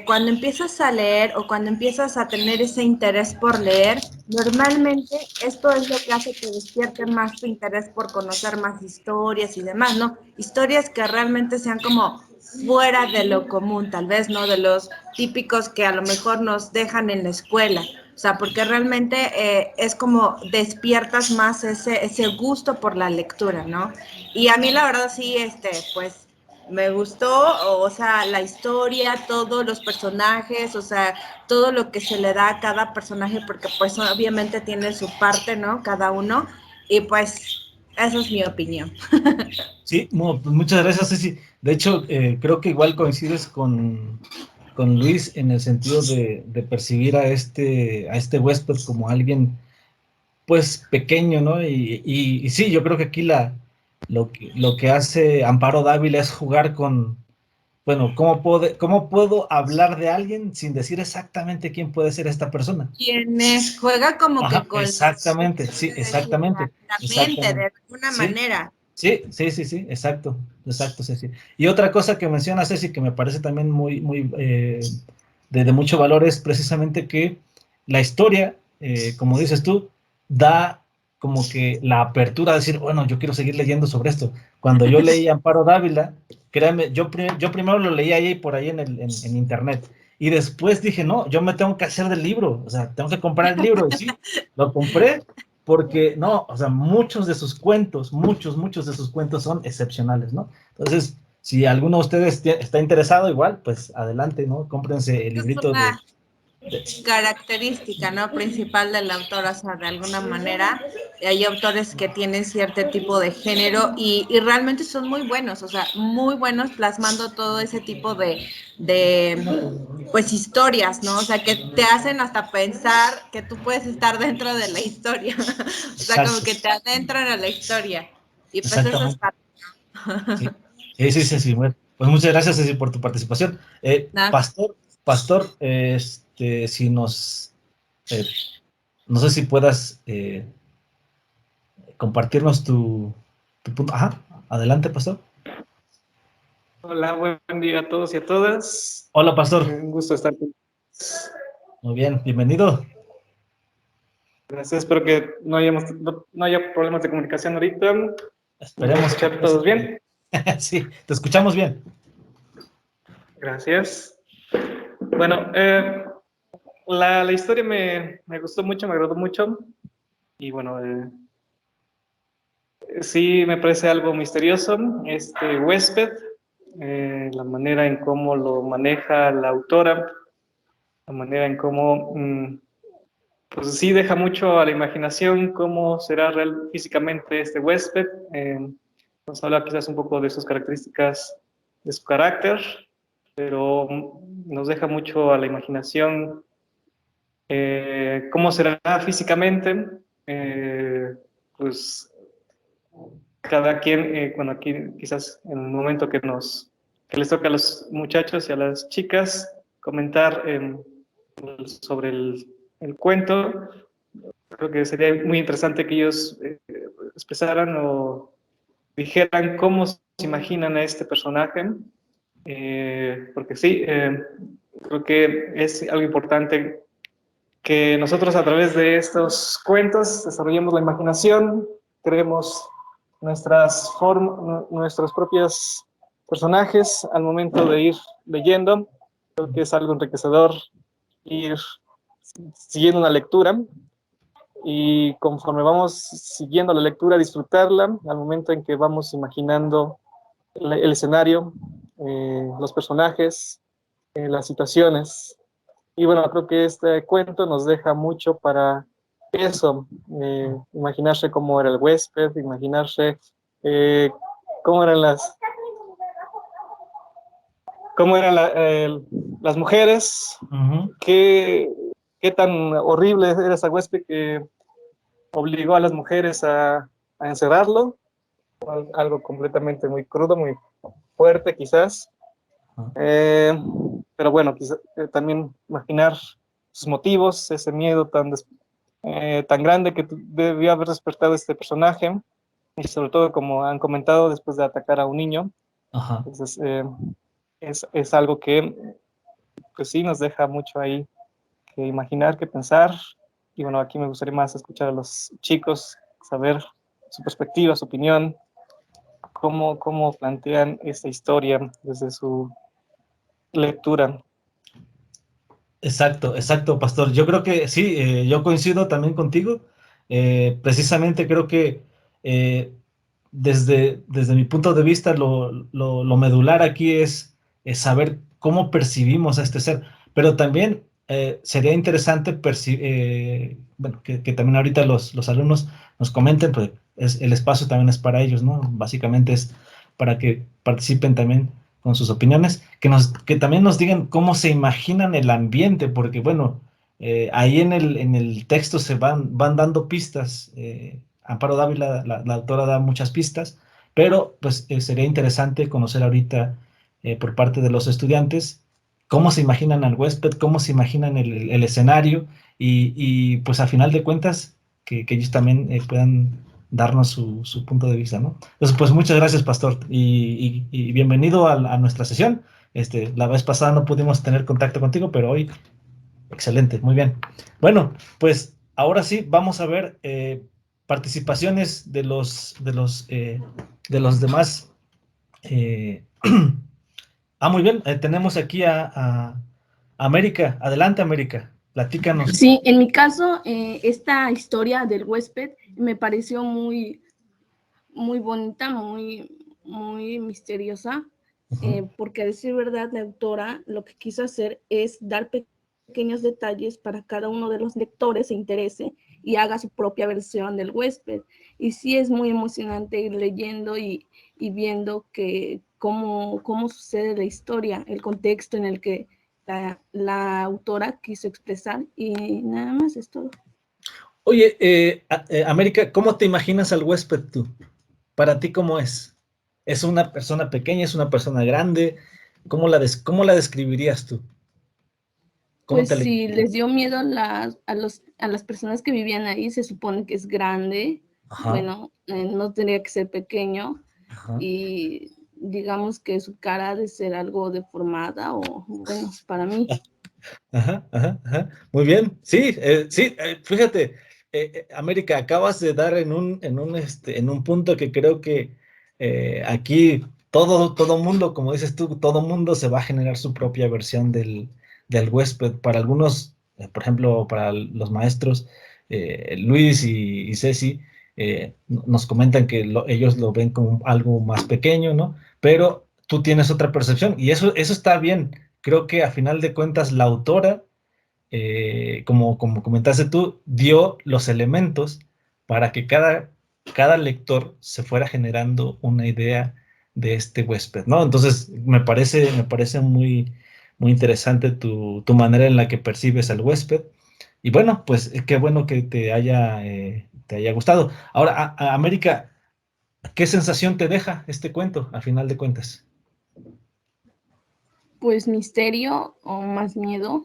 Speaker 4: cuando empiezas a leer o cuando empiezas a tener ese interés por leer, normalmente esto es lo que hace que despierte más tu interés por conocer más historias y demás, ¿no? Historias que realmente sean como fuera de lo común, tal vez, ¿no? De los típicos que a lo mejor nos dejan en la escuela. O sea, porque realmente es como despiertas más ese gusto por la lectura, ¿no? Y a mí la verdad sí, pues me gustó, o sea, la historia, todos los personajes, o sea, todo lo que se le da a cada personaje, porque pues obviamente tiene su parte, ¿no? Cada uno, y pues esa es mi opinión.
Speaker 1: Sí, pues muchas gracias, Ceci. De hecho, creo que igual coincides con Luis en el sentido de percibir a este huésped como alguien, pues, pequeño, ¿no? Y sí, yo creo que aquí lo que hace Amparo Dávila es jugar con, bueno, cómo puedo hablar de alguien sin decir exactamente quién puede ser esta persona?
Speaker 4: Quienes juega como que
Speaker 1: Ajá,
Speaker 4: con
Speaker 1: exactamente, sí, exactamente,
Speaker 4: la mente
Speaker 1: exactamente.
Speaker 4: de alguna
Speaker 1: Sí,
Speaker 4: manera.
Speaker 1: sí, sí, sí, sí, exacto, exacto, Ceci. Y otra cosa que menciona Ceci, que me parece también muy de mucho valor, es precisamente que la historia, como dices tú, da como que la apertura a decir, bueno, yo quiero seguir leyendo sobre esto. Cuando yo leí Amparo Dávila, créanme, yo primero lo leí ahí por ahí en internet. Y después dije, no, yo me tengo que hacer del libro, o sea, tengo que comprar el libro. Y sí, lo compré porque, no, o sea, muchos de sus cuentos son excepcionales, ¿no? Entonces, si alguno de ustedes está interesado, igual, pues adelante, ¿no? Cómprense el
Speaker 4: Es
Speaker 1: librito
Speaker 4: una
Speaker 1: de-
Speaker 4: característica, ¿no? Principal del autor, o sea, de alguna manera. Hay autores que tienen cierto tipo de género y realmente son muy buenos, o sea, muy buenos plasmando todo ese tipo pues, historias, ¿no? O sea, que te hacen hasta pensar que tú puedes estar dentro de la historia. O sea, como
Speaker 1: Exacto,
Speaker 4: que te adentran a la historia. Y pues eso es
Speaker 1: exactamente. Sí, sí, sí, sí, sí, bueno. Pues muchas gracias, Ceci, por tu participación.
Speaker 4: nada.
Speaker 1: Pastor, si eh, no sé si puedas compartirnos tu punto. Ajá, adelante, Pastor.
Speaker 5: Hola, buen día a todos y a todas.
Speaker 1: Hola, Pastor.
Speaker 5: Un gusto estar con ustedes.
Speaker 1: Muy bien, bienvenido.
Speaker 5: Gracias, espero que no haya problemas de comunicación ahorita. ¿Me pueden
Speaker 1: Esperemos que
Speaker 5: escuchar todos bien?
Speaker 1: sí, te escuchamos bien.
Speaker 5: Gracias. Bueno, la historia me gustó mucho, me agradó mucho. Y bueno, sí me parece algo misterioso. Este huésped, la manera en cómo lo maneja la autora, la manera en cómo pues sí deja mucho a la imaginación cómo será real físicamente este huésped. Nos habla quizás un poco de sus características, de su carácter, pero nos deja mucho a la imaginación cómo será físicamente. Pues cada quien, bueno, aquí quizás en el momento que les toca a los muchachos y a las chicas comentar sobre el cuento, creo que sería muy interesante que ellos expresaran o dijeran cómo se imaginan a este personaje, porque sí, creo que es algo importante que nosotros a través de estos cuentos desarrollemos la imaginación, creemos nuestros propios personajes al momento de ir leyendo. Creo que es algo enriquecedor ir siguiendo una lectura y conforme vamos siguiendo la lectura, disfrutarla al momento en que vamos imaginando el escenario, los personajes, las situaciones. Y bueno, creo que este cuento nos deja mucho para eso, imaginarse cómo era el huésped, imaginarse cómo eran las mujeres, qué tan horrible era esa huésped que obligó a las mujeres a encerrarlo, algo completamente muy crudo, muy fuerte quizás. Pero bueno, quizás, también imaginar sus motivos, ese miedo tan grande que debió haber despertado este personaje, y sobre todo, como han comentado, después de atacar a un niño.
Speaker 1: Ajá.
Speaker 5: Entonces, es algo que pues sí nos deja mucho ahí que imaginar, que pensar. Y bueno, aquí me gustaría más escuchar a los chicos, saber su perspectiva, su opinión, cómo plantean esta historia desde su lectura.
Speaker 1: Exacto, exacto, Pastor. Yo creo que sí, yo coincido también contigo. Precisamente creo que desde mi punto de vista lo medular aquí es saber cómo percibimos a este ser, pero también sería interesante bueno, que también ahorita los alumnos nos comenten, pues el espacio también es para ellos, ¿no? Básicamente es para que participen también con sus opiniones, que también nos digan cómo se imaginan el ambiente, porque bueno, ahí en el texto se van dando pistas. Amparo Dávila, la autora, da muchas pistas, pero pues sería interesante conocer ahorita por parte de los estudiantes cómo se imaginan al huésped, cómo se imaginan el escenario y pues a final de cuentas que ellos también puedan darnos su punto de vista, ¿no? Entonces, pues muchas gracias, Pastor, y bienvenido a nuestra sesión. La vez pasada no pudimos tener contacto contigo, pero hoy, excelente, muy bien. Bueno, pues ahora sí, vamos a ver participaciones de los demás. Muy bien, tenemos aquí a América. Adelante, América, platícanos.
Speaker 6: Sí, en mi caso, esta historia del huésped me pareció muy, muy bonita, muy misteriosa, porque a decir verdad, la autora lo que quiso hacer es dar pequeños detalles para cada uno de los lectores se interese y haga su propia versión del huésped. Y sí es muy emocionante ir leyendo y viendo cómo sucede la historia, el contexto en el que la autora quiso expresar, y nada más es todo.
Speaker 1: Oye, América, ¿cómo te imaginas al huésped tú? Para ti, ¿cómo es? ¿Es una persona pequeña? ¿Es una persona grande? ¿Cómo la describirías tú?
Speaker 6: Pues si les dio miedo a las personas que vivían ahí, se supone que es grande. Ajá. Bueno, no tendría que ser pequeño. Ajá. Y digamos que su cara ha de ser algo deformada, o bueno, para mí.
Speaker 1: Ajá. Muy bien. Sí, fíjate, América, acabas de dar en un punto que creo que aquí todo mundo, como dices tú, todo mundo se va a generar su propia versión del huésped. Para algunos, por ejemplo, para los maestros, Luis y Ceci, nos comentan que ellos lo ven como algo más pequeño, ¿no? Pero tú tienes otra percepción y eso está bien. Creo que a final de cuentas la autora como comentaste tú, dio los elementos para que cada lector se fuera generando una idea de este huésped, ¿no? Entonces, me parece muy, muy interesante tu manera en la que percibes al huésped. Y bueno, pues qué bueno que te haya gustado. Ahora, América, ¿qué sensación te deja este cuento, al final de cuentas?
Speaker 6: Pues misterio o más miedo,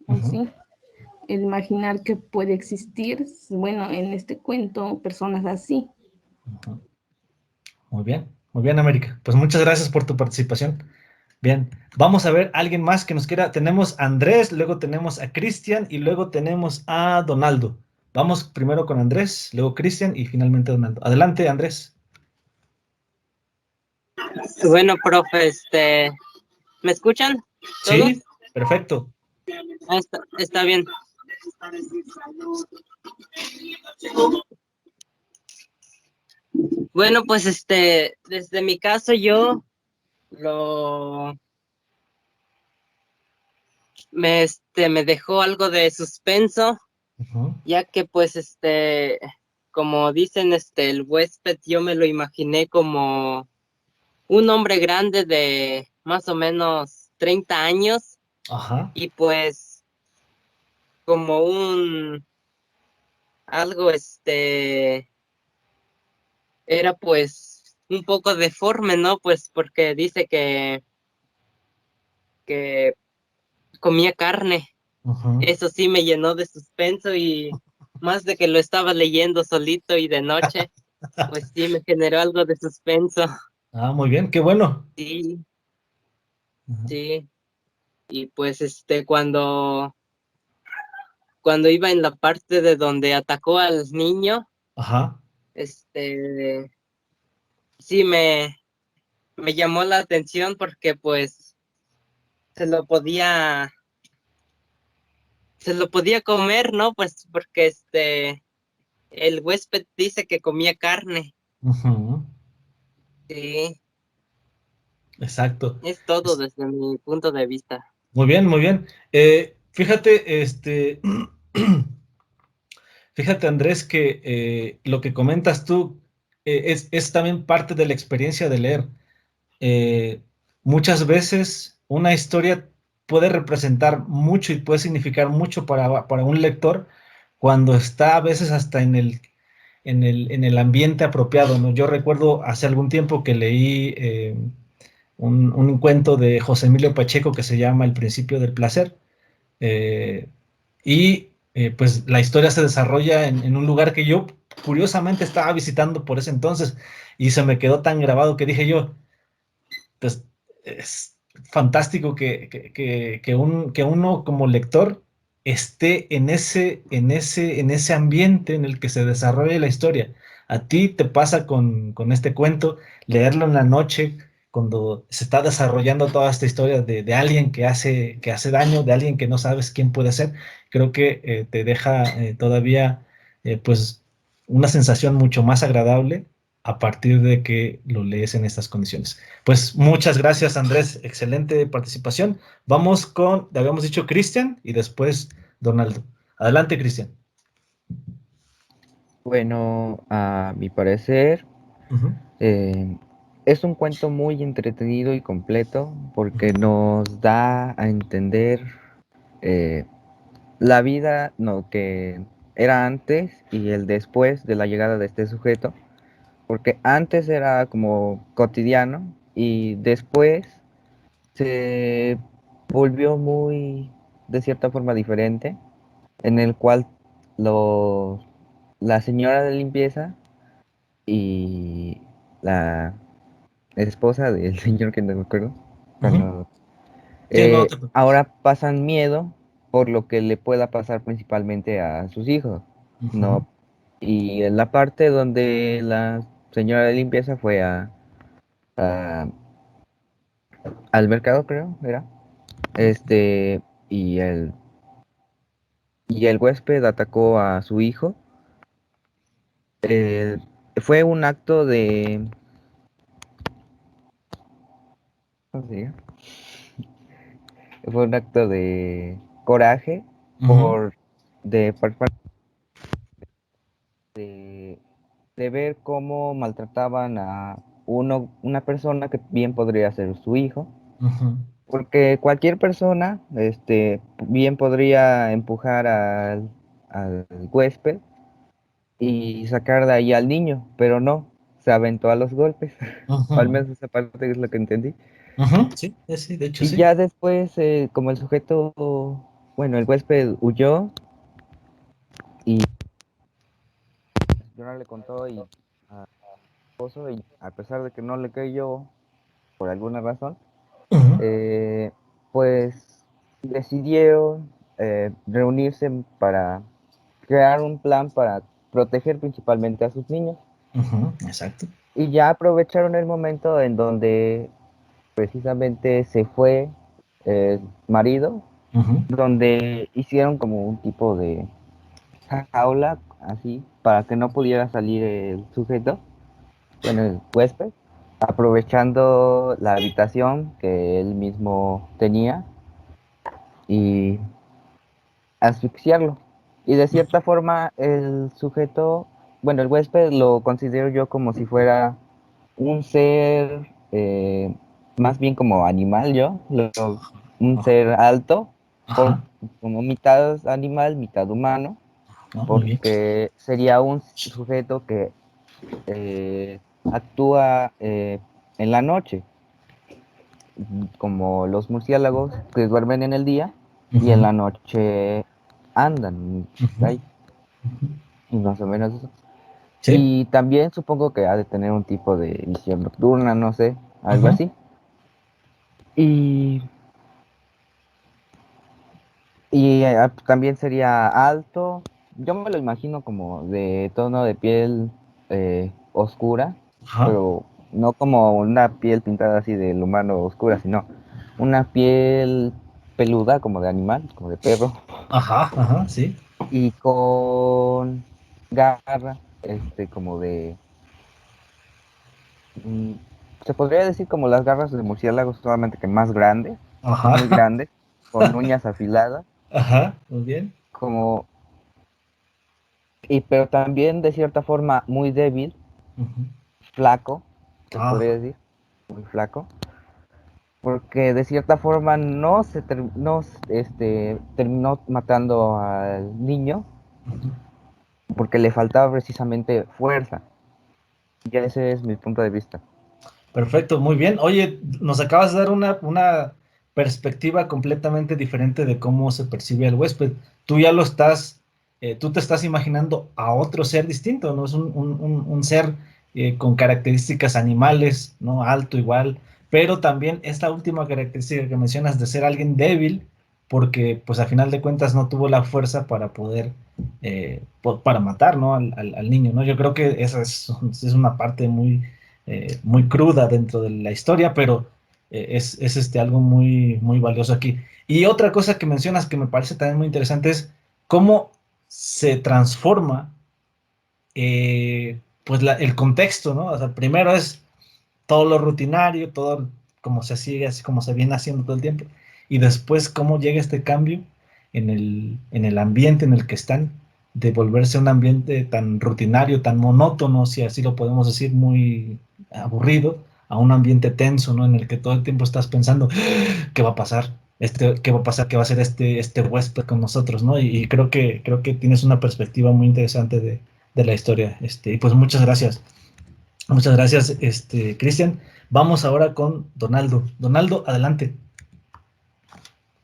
Speaker 6: en
Speaker 1: Ujú,
Speaker 6: sí. El imaginar que puede existir, bueno, en este cuento, personas así.
Speaker 1: ujú. Muy bien, América. Pues muchas gracias por tu participación. Bien, vamos a ver alguien más que nos quiera. Tenemos a Andrés, luego tenemos a Cristian y luego tenemos a Donaldo. Vamos primero con Andrés, luego Cristian y finalmente Donaldo. Adelante, Andrés.
Speaker 2: Bueno, profe, ¿me escuchan todos?
Speaker 1: Sí, perfecto.
Speaker 2: Está bien. Bueno, pues desde mi caso yo lo me dejó algo de suspenso,
Speaker 1: Ujú,
Speaker 2: ya que pues como dicen el huésped, yo me lo imaginé como un hombre grande de más o menos 30 años
Speaker 1: ajá,
Speaker 2: y pues como un algo era pues un poco deforme, ¿no? Pues porque dice que comía carne.
Speaker 1: ujú.
Speaker 2: Eso sí me llenó de suspenso y más de que lo estaba leyendo solito y de noche, pues sí me generó algo de suspenso.
Speaker 1: Ah, muy bien, qué bueno.
Speaker 2: Sí,
Speaker 1: Ujú.
Speaker 2: sí. Y pues cuando iba en la parte de donde atacó al niño,
Speaker 1: Ajá,
Speaker 2: este sí me llamó la atención porque pues se lo podía se lo podía comer, ¿no? Pues porque el huésped dice que comía carne.
Speaker 1: ujú,
Speaker 2: Sí,
Speaker 1: exacto.
Speaker 2: es todo desde mi punto de vista.
Speaker 1: Muy bien, muy bien. Fíjate, fíjate, Andrés, que lo que comentas tú es también parte de la experiencia de leer. Eh, Muchas veces una historia puede representar mucho y puede significar mucho para un lector cuando está a veces hasta en el ambiente apropiado, ¿no? Yo recuerdo hace algún tiempo que leí un cuento de José Emilio Pacheco que se llama El principio del placer. eh, pues la historia se desarrolla en un lugar que yo curiosamente estaba visitando por ese entonces y se me quedó tan grabado que dije yo, pues es fantástico que uno como lector esté en ese ambiente en el que se desarrolla la historia. A ti te pasa con este cuento, leerlo en la noche, cuando se está desarrollando toda esta historia de alguien que hace daño, de alguien que no sabes quién puede ser, creo que te deja todavía pues una sensación mucho más agradable a partir de que lo lees en estas condiciones. Pues muchas gracias, Andrés. Excelente participación. Vamos con, le habíamos dicho Cristian y después Donaldo. Adelante, Cristian.
Speaker 7: Bueno, a mi parecer,
Speaker 1: Ujú,
Speaker 7: eh, es un cuento muy entretenido y completo porque nos da a entender eh, la vida no, que era antes y el después de la llegada de este sujeto, porque antes era como cotidiano y después se volvió muy, de cierta forma, diferente, en el cual los, la señora de limpieza y la esposa del señor que no me acuerdo,
Speaker 1: ujú.
Speaker 7: cuando
Speaker 1: Sí, no te preocupes.
Speaker 7: ahora pasan miedo por lo que le pueda pasar principalmente a sus hijos,
Speaker 1: Ujú,
Speaker 7: ¿no? Y en la parte donde la señora de limpieza fue a- al mercado, creo, era, este, y y el huésped atacó a su hijo, eh, fue un acto de, ¿cómo se diga? Fue un acto de coraje por de, por parte de, de ver cómo maltrataban a una persona que bien podría ser su hijo,
Speaker 1: Ujú.
Speaker 7: porque cualquier persona, bien podría empujar al huésped y sacar de ahí al niño, pero no, se aventó a los golpes, o al
Speaker 1: Ujú.
Speaker 7: menos esa parte es lo que entendí.
Speaker 1: Ujú. Sí, sí, de hecho
Speaker 7: Y
Speaker 1: sí.
Speaker 7: ya después, como el sujeto, bueno, el huésped huyó y yo no le contó a esposo y a pesar de que no le creyó por alguna razón,
Speaker 1: Ujú.
Speaker 7: eh, pues decidieron reunirse para crear un plan para proteger principalmente a sus niños.
Speaker 1: Ujú. Exacto.
Speaker 7: Y ya aprovecharon el momento en donde precisamente se fue el marido,
Speaker 1: Ujú.
Speaker 7: donde hicieron como un tipo de jaula, así, para que no pudiera salir el sujeto, bueno, el huésped, aprovechando la habitación que él mismo tenía y asfixiarlo. Y de cierta forma el sujeto, bueno, el huésped lo considero yo como si fuera un ser, más bien como animal yo, un
Speaker 1: Ajá.
Speaker 7: ser alto, por,
Speaker 1: Ajá.
Speaker 7: como mitad animal, mitad humano,
Speaker 1: Ah, muy bien.
Speaker 7: porque sería un sujeto que actúa en la noche, como los murciélagos que duermen en el día y en
Speaker 1: Ujú.
Speaker 7: la noche andan
Speaker 1: Ujú.
Speaker 7: ahí, y más o menos eso.
Speaker 1: Sí.
Speaker 7: Y también supongo que ha de tener un tipo de visión nocturna, no sé, algo
Speaker 1: Ujú.
Speaker 7: así. Y, también sería alto. Yo me lo imagino como de tono de piel oscura,
Speaker 1: Ajá.
Speaker 7: pero no como una piel pintada así del humano oscura, sino una piel peluda como de animal, como de perro,
Speaker 1: Ajá. Ajá. Sí.
Speaker 7: y con garra, como de, mm, se podría decir como las garras de murciélago, solamente que más grandes, muy
Speaker 1: Ajá.
Speaker 7: grandes, con uñas afiladas,
Speaker 1: Ajá. Muy bien.
Speaker 7: como, pero también de cierta forma muy débil,
Speaker 1: Ujú.
Speaker 7: flaco, se
Speaker 1: Ah.
Speaker 7: podría decir, muy flaco, porque de cierta forma terminó matando al niño
Speaker 1: Ujú.
Speaker 7: porque le faltaba precisamente fuerza. Ya ese es mi punto de vista.
Speaker 1: Perfecto, muy bien. Oye, nos acabas de dar una perspectiva completamente diferente de cómo se percibe el huésped. Tú ya lo estás, tú te estás imaginando a otro ser distinto, ¿no? Es un ser con características animales, ¿no? Alto igual, pero también esta última característica que mencionas de ser alguien débil, porque pues a final de cuentas no tuvo la fuerza para poder, para matar, ¿no? Al niño, ¿no? Yo creo que esa es una parte muy cruda dentro de la historia, pero es algo muy valioso aquí. Y otra cosa que mencionas que me parece también muy interesante es cómo se transforma pues el contexto, ¿no? O sea, primero es todo lo rutinario, todo como se sigue, así como se viene haciendo todo el tiempo, y después cómo llega este cambio en el ambiente en el que están, de volverse un ambiente tan rutinario, tan monótono, si así lo podemos decir, muy aburrido, a un ambiente tenso, ¿no? En el que todo el tiempo estás pensando, ¿qué va a pasar? ¿Qué va a pasar? ¿Qué va a hacer este huésped con nosotros, ¿no? Y creo que tienes una perspectiva muy interesante de la historia. Y pues muchas gracias. Muchas gracias, Cristian. Vamos ahora con Donaldo. Donaldo, adelante.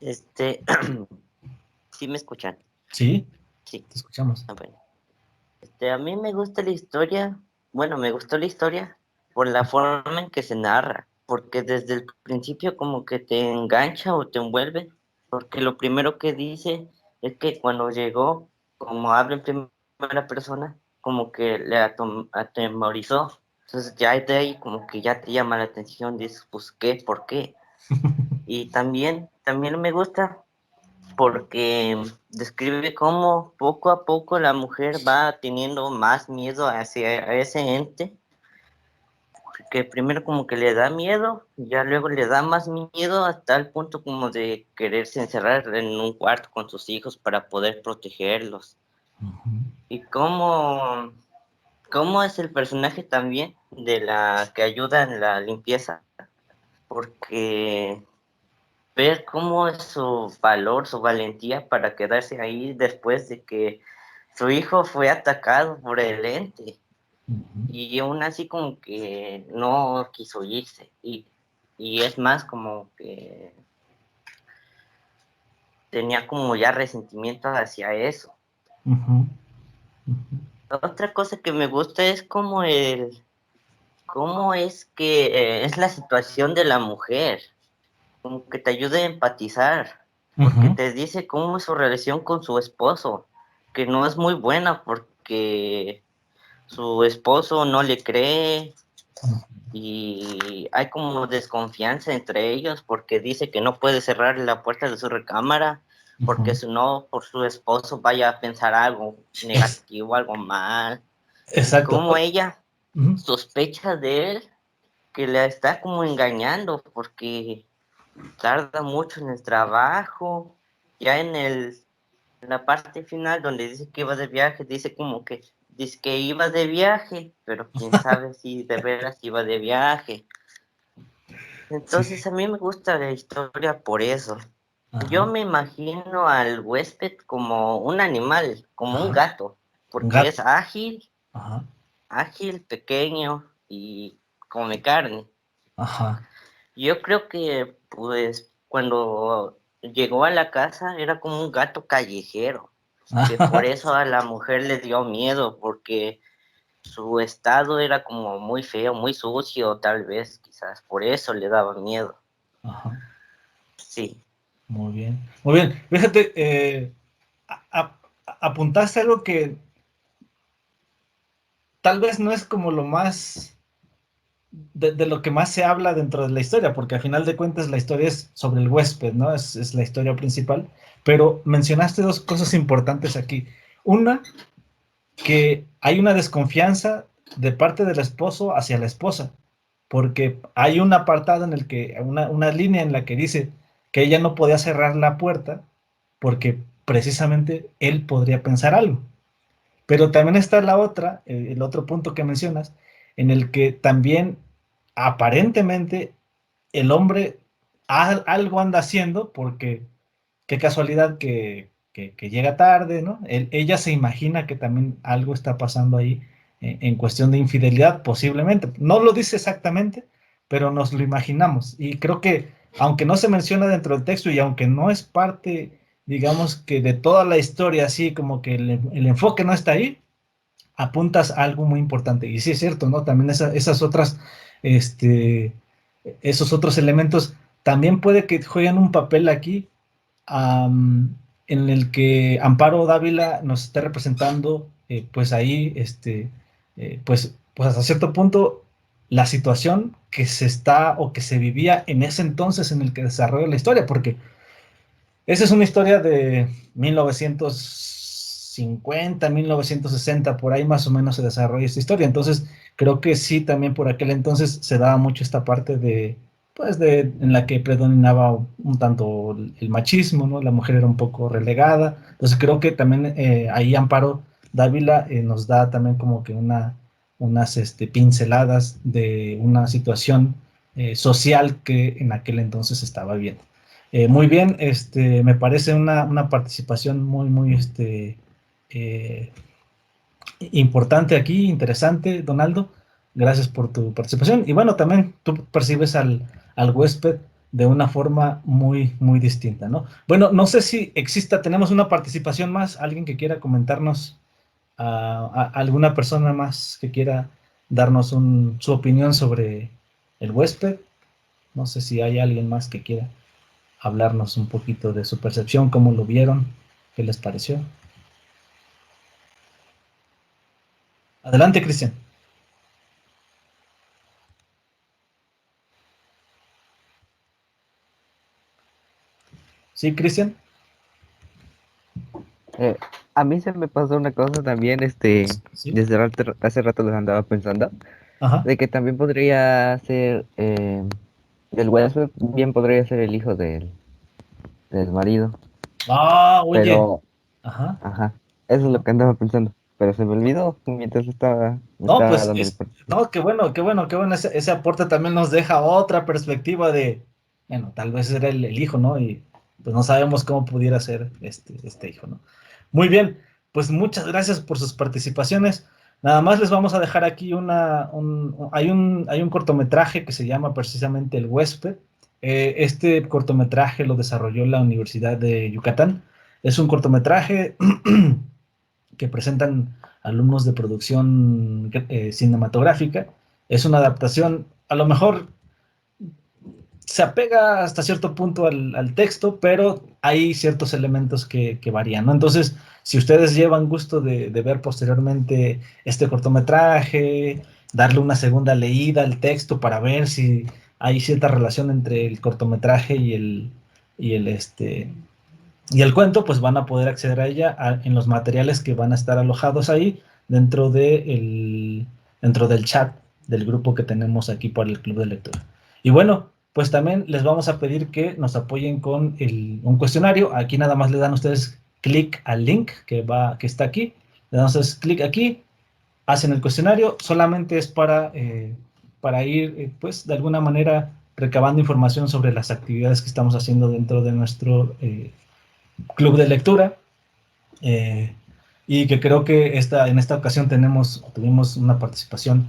Speaker 8: Este, sí me escuchan,
Speaker 1: Sí,
Speaker 8: sí,
Speaker 1: te escuchamos.
Speaker 8: bueno. A mí me gusta la historia, bueno, me gustó la historia por la forma en que se narra, porque desde el principio como que te engancha o te envuelve, porque lo primero que dice es que cuando llegó, como habla en primera persona, como que le atemorizó. Entonces ya de ahí como que ya te llama la atención, dices, pues ¿qué? ¿Por qué? Y también me gusta porque describe cómo poco a poco la mujer va teniendo más miedo hacia ese ente porque primero como que le da miedo, ya luego le da más miedo hasta el punto como de quererse encerrar en un cuarto con sus hijos para poder protegerlos. Y cómo es el personaje también de la que ayuda en la limpieza, porque ver cómo es su valor, su valentía para quedarse ahí después de que su hijo fue atacado por el ente. Y aún así como que no quiso irse. Y es más como que tenía como ya resentimiento hacia eso. Otra cosa que me gusta es como cómo es que es la situación de la mujer. Como que te ayuda a empatizar. Porque te dice cómo es su relación con su esposo. Que no es muy buena porque su esposo no le cree. Y hay como desconfianza entre ellos porque dice que no puede cerrar la puerta de su recámara porque si no, por su esposo vaya a pensar algo negativo, algo mal. Y
Speaker 1: Exacto.
Speaker 8: como ella sospecha de él, que la está como engañando porque tarda mucho en el trabajo. Ya en la parte final donde dice que iba de viaje, dice como que dice que iba de viaje, pero quién sabe si de veras iba de viaje. Entonces a mí me gusta la historia por eso. Yo me imagino al huésped como un animal, como un gato,
Speaker 1: Un
Speaker 8: porque
Speaker 1: gato.
Speaker 8: es ágil,
Speaker 1: Ajá.
Speaker 8: pequeño y come carne.
Speaker 1: Ajá.
Speaker 8: Yo creo que pues cuando llegó a la casa era como un gato callejero, que por eso a la mujer le dio miedo, porque su estado era como muy feo, muy sucio, tal vez, quizás, por eso le daba miedo.
Speaker 1: Ajá.
Speaker 8: Sí.
Speaker 1: Muy bien. Muy bien. Fíjate, apuntaste algo que tal vez no es como lo más de lo que más se habla dentro de la historia, porque a final de cuentas la historia es sobre el huésped, ¿no? Es la historia principal, pero mencionaste dos cosas importantes aquí. Una, que hay una desconfianza de parte del esposo hacia la esposa, porque hay un apartado en el que, una línea en la que dice que ella no podía cerrar la puerta porque precisamente él podría pensar algo. Pero también está la otra, el otro punto que mencionas, en el que también aparentemente el hombre algo anda haciendo porque qué casualidad que llega tarde, ¿no? Ella se imagina que también algo está pasando ahí en cuestión de infidelidad, posiblemente. No lo dice exactamente, pero nos lo imaginamos. Y creo que, aunque no se menciona dentro del texto y aunque no es parte, digamos que de toda la historia, así como que el enfoque no está ahí, apuntas a algo muy importante. Y sí es cierto, ¿no? También esas otras, esos otros elementos también puede que jueguen un papel aquí, en el que Amparo Dávila nos está representando, pues ahí, pues hasta cierto punto, la situación que se está o que se vivía en ese entonces en el que desarrolla la historia, porque esa es una historia de 1950, 1960, por ahí más o menos se desarrolla esta historia. Entonces, creo que sí, también por aquel entonces se daba mucho esta parte en la que predominaba un tanto el machismo, ¿no? La mujer era un poco relegada. Entonces, creo que también ahí Amparo Dávila nos da también como que unas pinceladas de una situación social que en aquel entonces estaba viendo. Muy bien, me parece una participación muy eh, importante aquí, interesante, Donaldo. Gracias por tu participación. Y bueno, también tú percibes al huésped de una forma muy distinta, ¿no? Bueno, no sé si tenemos una participación más, alguien que quiera comentarnos, alguna persona más que quiera darnos su opinión sobre el huésped. No sé si hay alguien más que quiera hablarnos un poquito de su percepción, cómo lo vieron, qué les pareció. Adelante, Cristian. Sí, Cristian.
Speaker 7: A mí se me pasó una cosa también,
Speaker 1: Sí.
Speaker 7: desde hace rato les andaba pensando.
Speaker 1: Ajá.
Speaker 7: de que también podría ser el huésped, bien podría ser el hijo del marido,
Speaker 1: Ah, oye.
Speaker 7: pero,
Speaker 1: Ajá.
Speaker 7: ajá, eso es lo que andaba pensando, pero se me olvidó mientras me
Speaker 1: No,
Speaker 7: estaba
Speaker 1: pues,
Speaker 7: dando el...
Speaker 1: no, qué bueno, qué bueno, qué bueno. Ese aporte también nos deja otra perspectiva de, bueno, tal vez era el hijo, ¿no? Y pues no sabemos cómo pudiera ser este hijo, ¿no? Muy bien, pues muchas gracias por sus participaciones. Nada más les vamos a dejar aquí hay un cortometraje que se llama precisamente El Huésped. Este cortometraje lo desarrolló la Universidad de Yucatán. Es un cortometraje que presentan alumnos de producción cinematográfica. Es una adaptación, a lo mejor se apega hasta cierto punto al texto, pero hay ciertos elementos que varían, ¿no? Entonces, si ustedes llevan gusto de ver posteriormente este cortometraje, darle una segunda leída al texto para ver si hay cierta relación entre el cortometraje y el, este, y el cuento, pues van a poder acceder a ella en los materiales que van a estar alojados ahí dentro, dentro del chat del grupo que tenemos aquí para el club de lectura. Y bueno, pues también les vamos a pedir que nos apoyen con un cuestionario. Aquí nada más le dan ustedes clic al link que está aquí. Le dan ustedes clic aquí, hacen el cuestionario. Solamente es para ir, pues, de alguna manera recabando información sobre las actividades que estamos haciendo dentro de nuestro club de lectura, eh, y que creo que en esta ocasión tuvimos una participación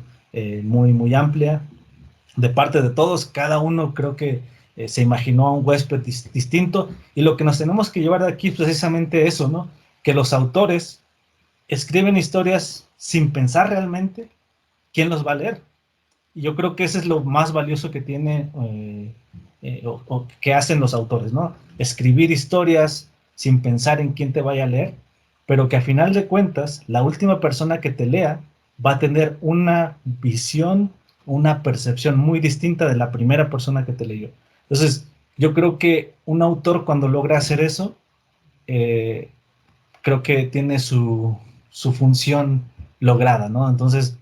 Speaker 1: muy amplia de parte de todos. Cada uno creo que se imaginó a un huésped distinto, y lo que nos tenemos que llevar de aquí es precisamente eso, ¿no? Que los autores escriben historias sin pensar realmente quién los va a leer. Y yo creo que eso es lo más valioso que tiene o que hacen los autores, ¿no? Escribir historias sin pensar en quién te vaya a leer, pero que a final de cuentas la última persona que te lea va a tener una visión, una percepción muy distinta de la primera persona que te leyó. Entonces, yo creo que un autor cuando logra hacer eso, eh, creo que tiene su función lograda, ¿no? Entonces,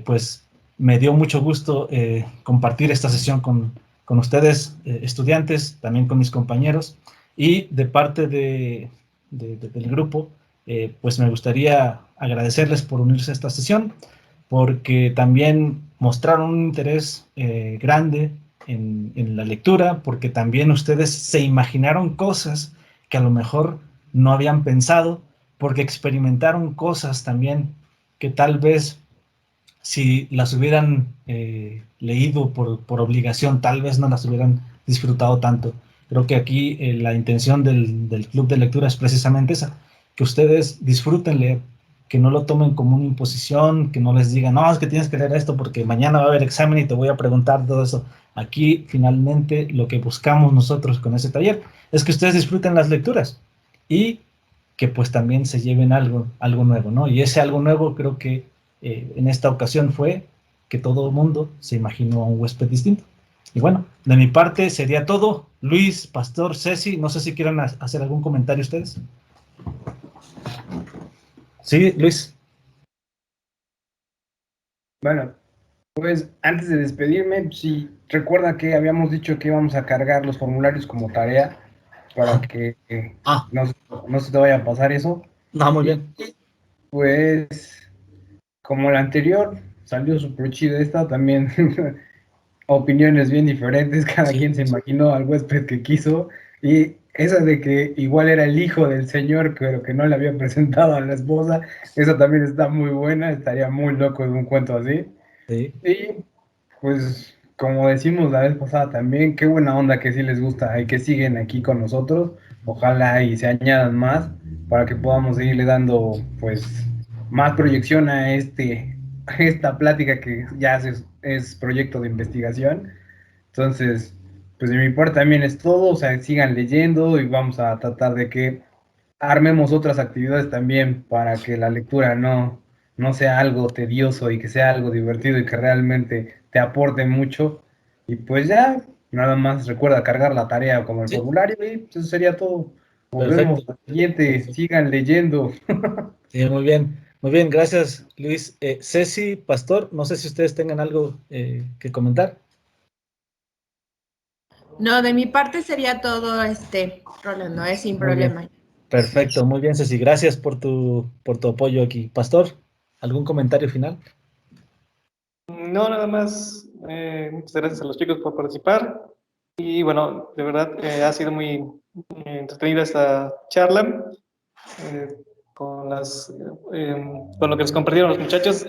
Speaker 1: pues me dio mucho gusto compartir esta sesión con ustedes, estudiantes, también con mis compañeros, y de parte del grupo, pues me gustaría agradecerles por unirse a esta sesión, porque también mostraron un interés grande en la lectura, porque también ustedes se imaginaron cosas que a lo mejor no habían pensado, porque experimentaron cosas también que tal vez si las hubieran leído por obligación, tal vez no las hubieran disfrutado tanto. Creo que aquí la intención del club de lectura es precisamente esa, que ustedes disfruten leer, que no lo tomen como una imposición, que no les digan, no, es que tienes que leer esto porque mañana va a haber examen y te voy a preguntar todo eso. Aquí finalmente lo que buscamos nosotros con ese taller es que ustedes disfruten las lecturas y que pues también se lleven algo nuevo, ¿no? Y ese algo nuevo creo que en esta ocasión fue que todo el mundo se imaginó a un huésped distinto. Y bueno, de mi parte sería todo. Luis, Pastor, Ceci, no sé si quieran hacer algún comentario ustedes. Sí, Luis.
Speaker 3: Bueno, pues antes de despedirme, sí, recuerda que habíamos dicho que íbamos a cargar los formularios como tarea para que no, no se te vaya a pasar eso.
Speaker 1: No, muy
Speaker 3: Y
Speaker 1: bien.
Speaker 3: pues, como la anterior, salió súper chida esta, también opiniones bien diferentes, cada quien se imaginó al huésped que quiso, y esa de que igual era el hijo del señor, pero que no le había presentado a la esposa, esa también está muy buena, estaría muy loco de un cuento así.
Speaker 1: Sí.
Speaker 3: Y pues como decimos la vez pasada también, qué buena onda que sí les gusta y que siguen aquí con nosotros, ojalá y se añadan más para que podamos seguirle dando pues más proyección a esta plática que ya es proyecto de investigación. Entonces, pues de mi parte también es todo, o sea, sigan leyendo y vamos a tratar de que armemos otras actividades también para que la lectura no sea algo tedioso y que sea algo divertido y que realmente te aporte mucho. Y pues ya, nada más recuerda cargar la tarea como el formulario y pues eso sería todo. Nos vemos
Speaker 1: Perfecto.
Speaker 3: la siguiente, sigan leyendo.
Speaker 1: Sí, muy bien. Muy bien, gracias, Luis. Ceci, Pastor, no sé si ustedes tengan algo que comentar.
Speaker 4: No, de mi parte sería todo, Rolando, sin
Speaker 1: Muy bien.
Speaker 4: problema.
Speaker 1: Perfecto, muy bien, Ceci. Gracias por tu apoyo aquí. Pastor, ¿algún comentario final?
Speaker 5: No, nada más. Muchas gracias a los chicos por participar. Y bueno, de verdad ha sido muy entretenida esta charla. eh, con lo que nos compartieron los muchachos.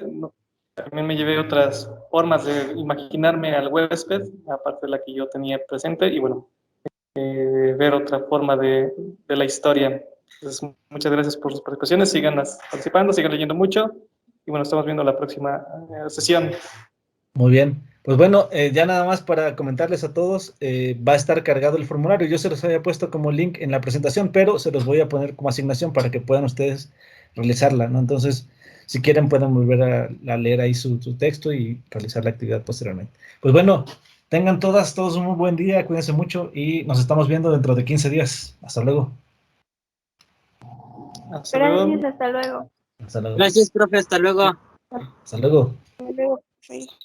Speaker 5: También me llevé otras formas de imaginarme al huésped, aparte de la que yo tenía presente, y bueno, ver otra forma de la historia. Entonces, muchas gracias por sus participaciones, sigan participando, sigan leyendo mucho, y bueno, estamos viendo la próxima sesión.
Speaker 1: Muy bien. Pues bueno, ya nada más para comentarles a todos, va a estar cargado el formulario. Yo se los había puesto como link en la presentación, pero se los voy a poner como asignación para que puedan ustedes realizarla, ¿no? Entonces, si quieren, pueden volver a leer ahí su texto y realizar la actividad posteriormente. Pues bueno, tengan todos un muy buen día, cuídense mucho y nos estamos viendo dentro de 15 días. Hasta luego.
Speaker 5: Hasta luego.
Speaker 6: Gracias, hasta luego.
Speaker 1: Hasta luego.
Speaker 2: Gracias, profe, hasta luego.
Speaker 1: Hasta luego.
Speaker 6: Hasta luego.
Speaker 4: Gracias.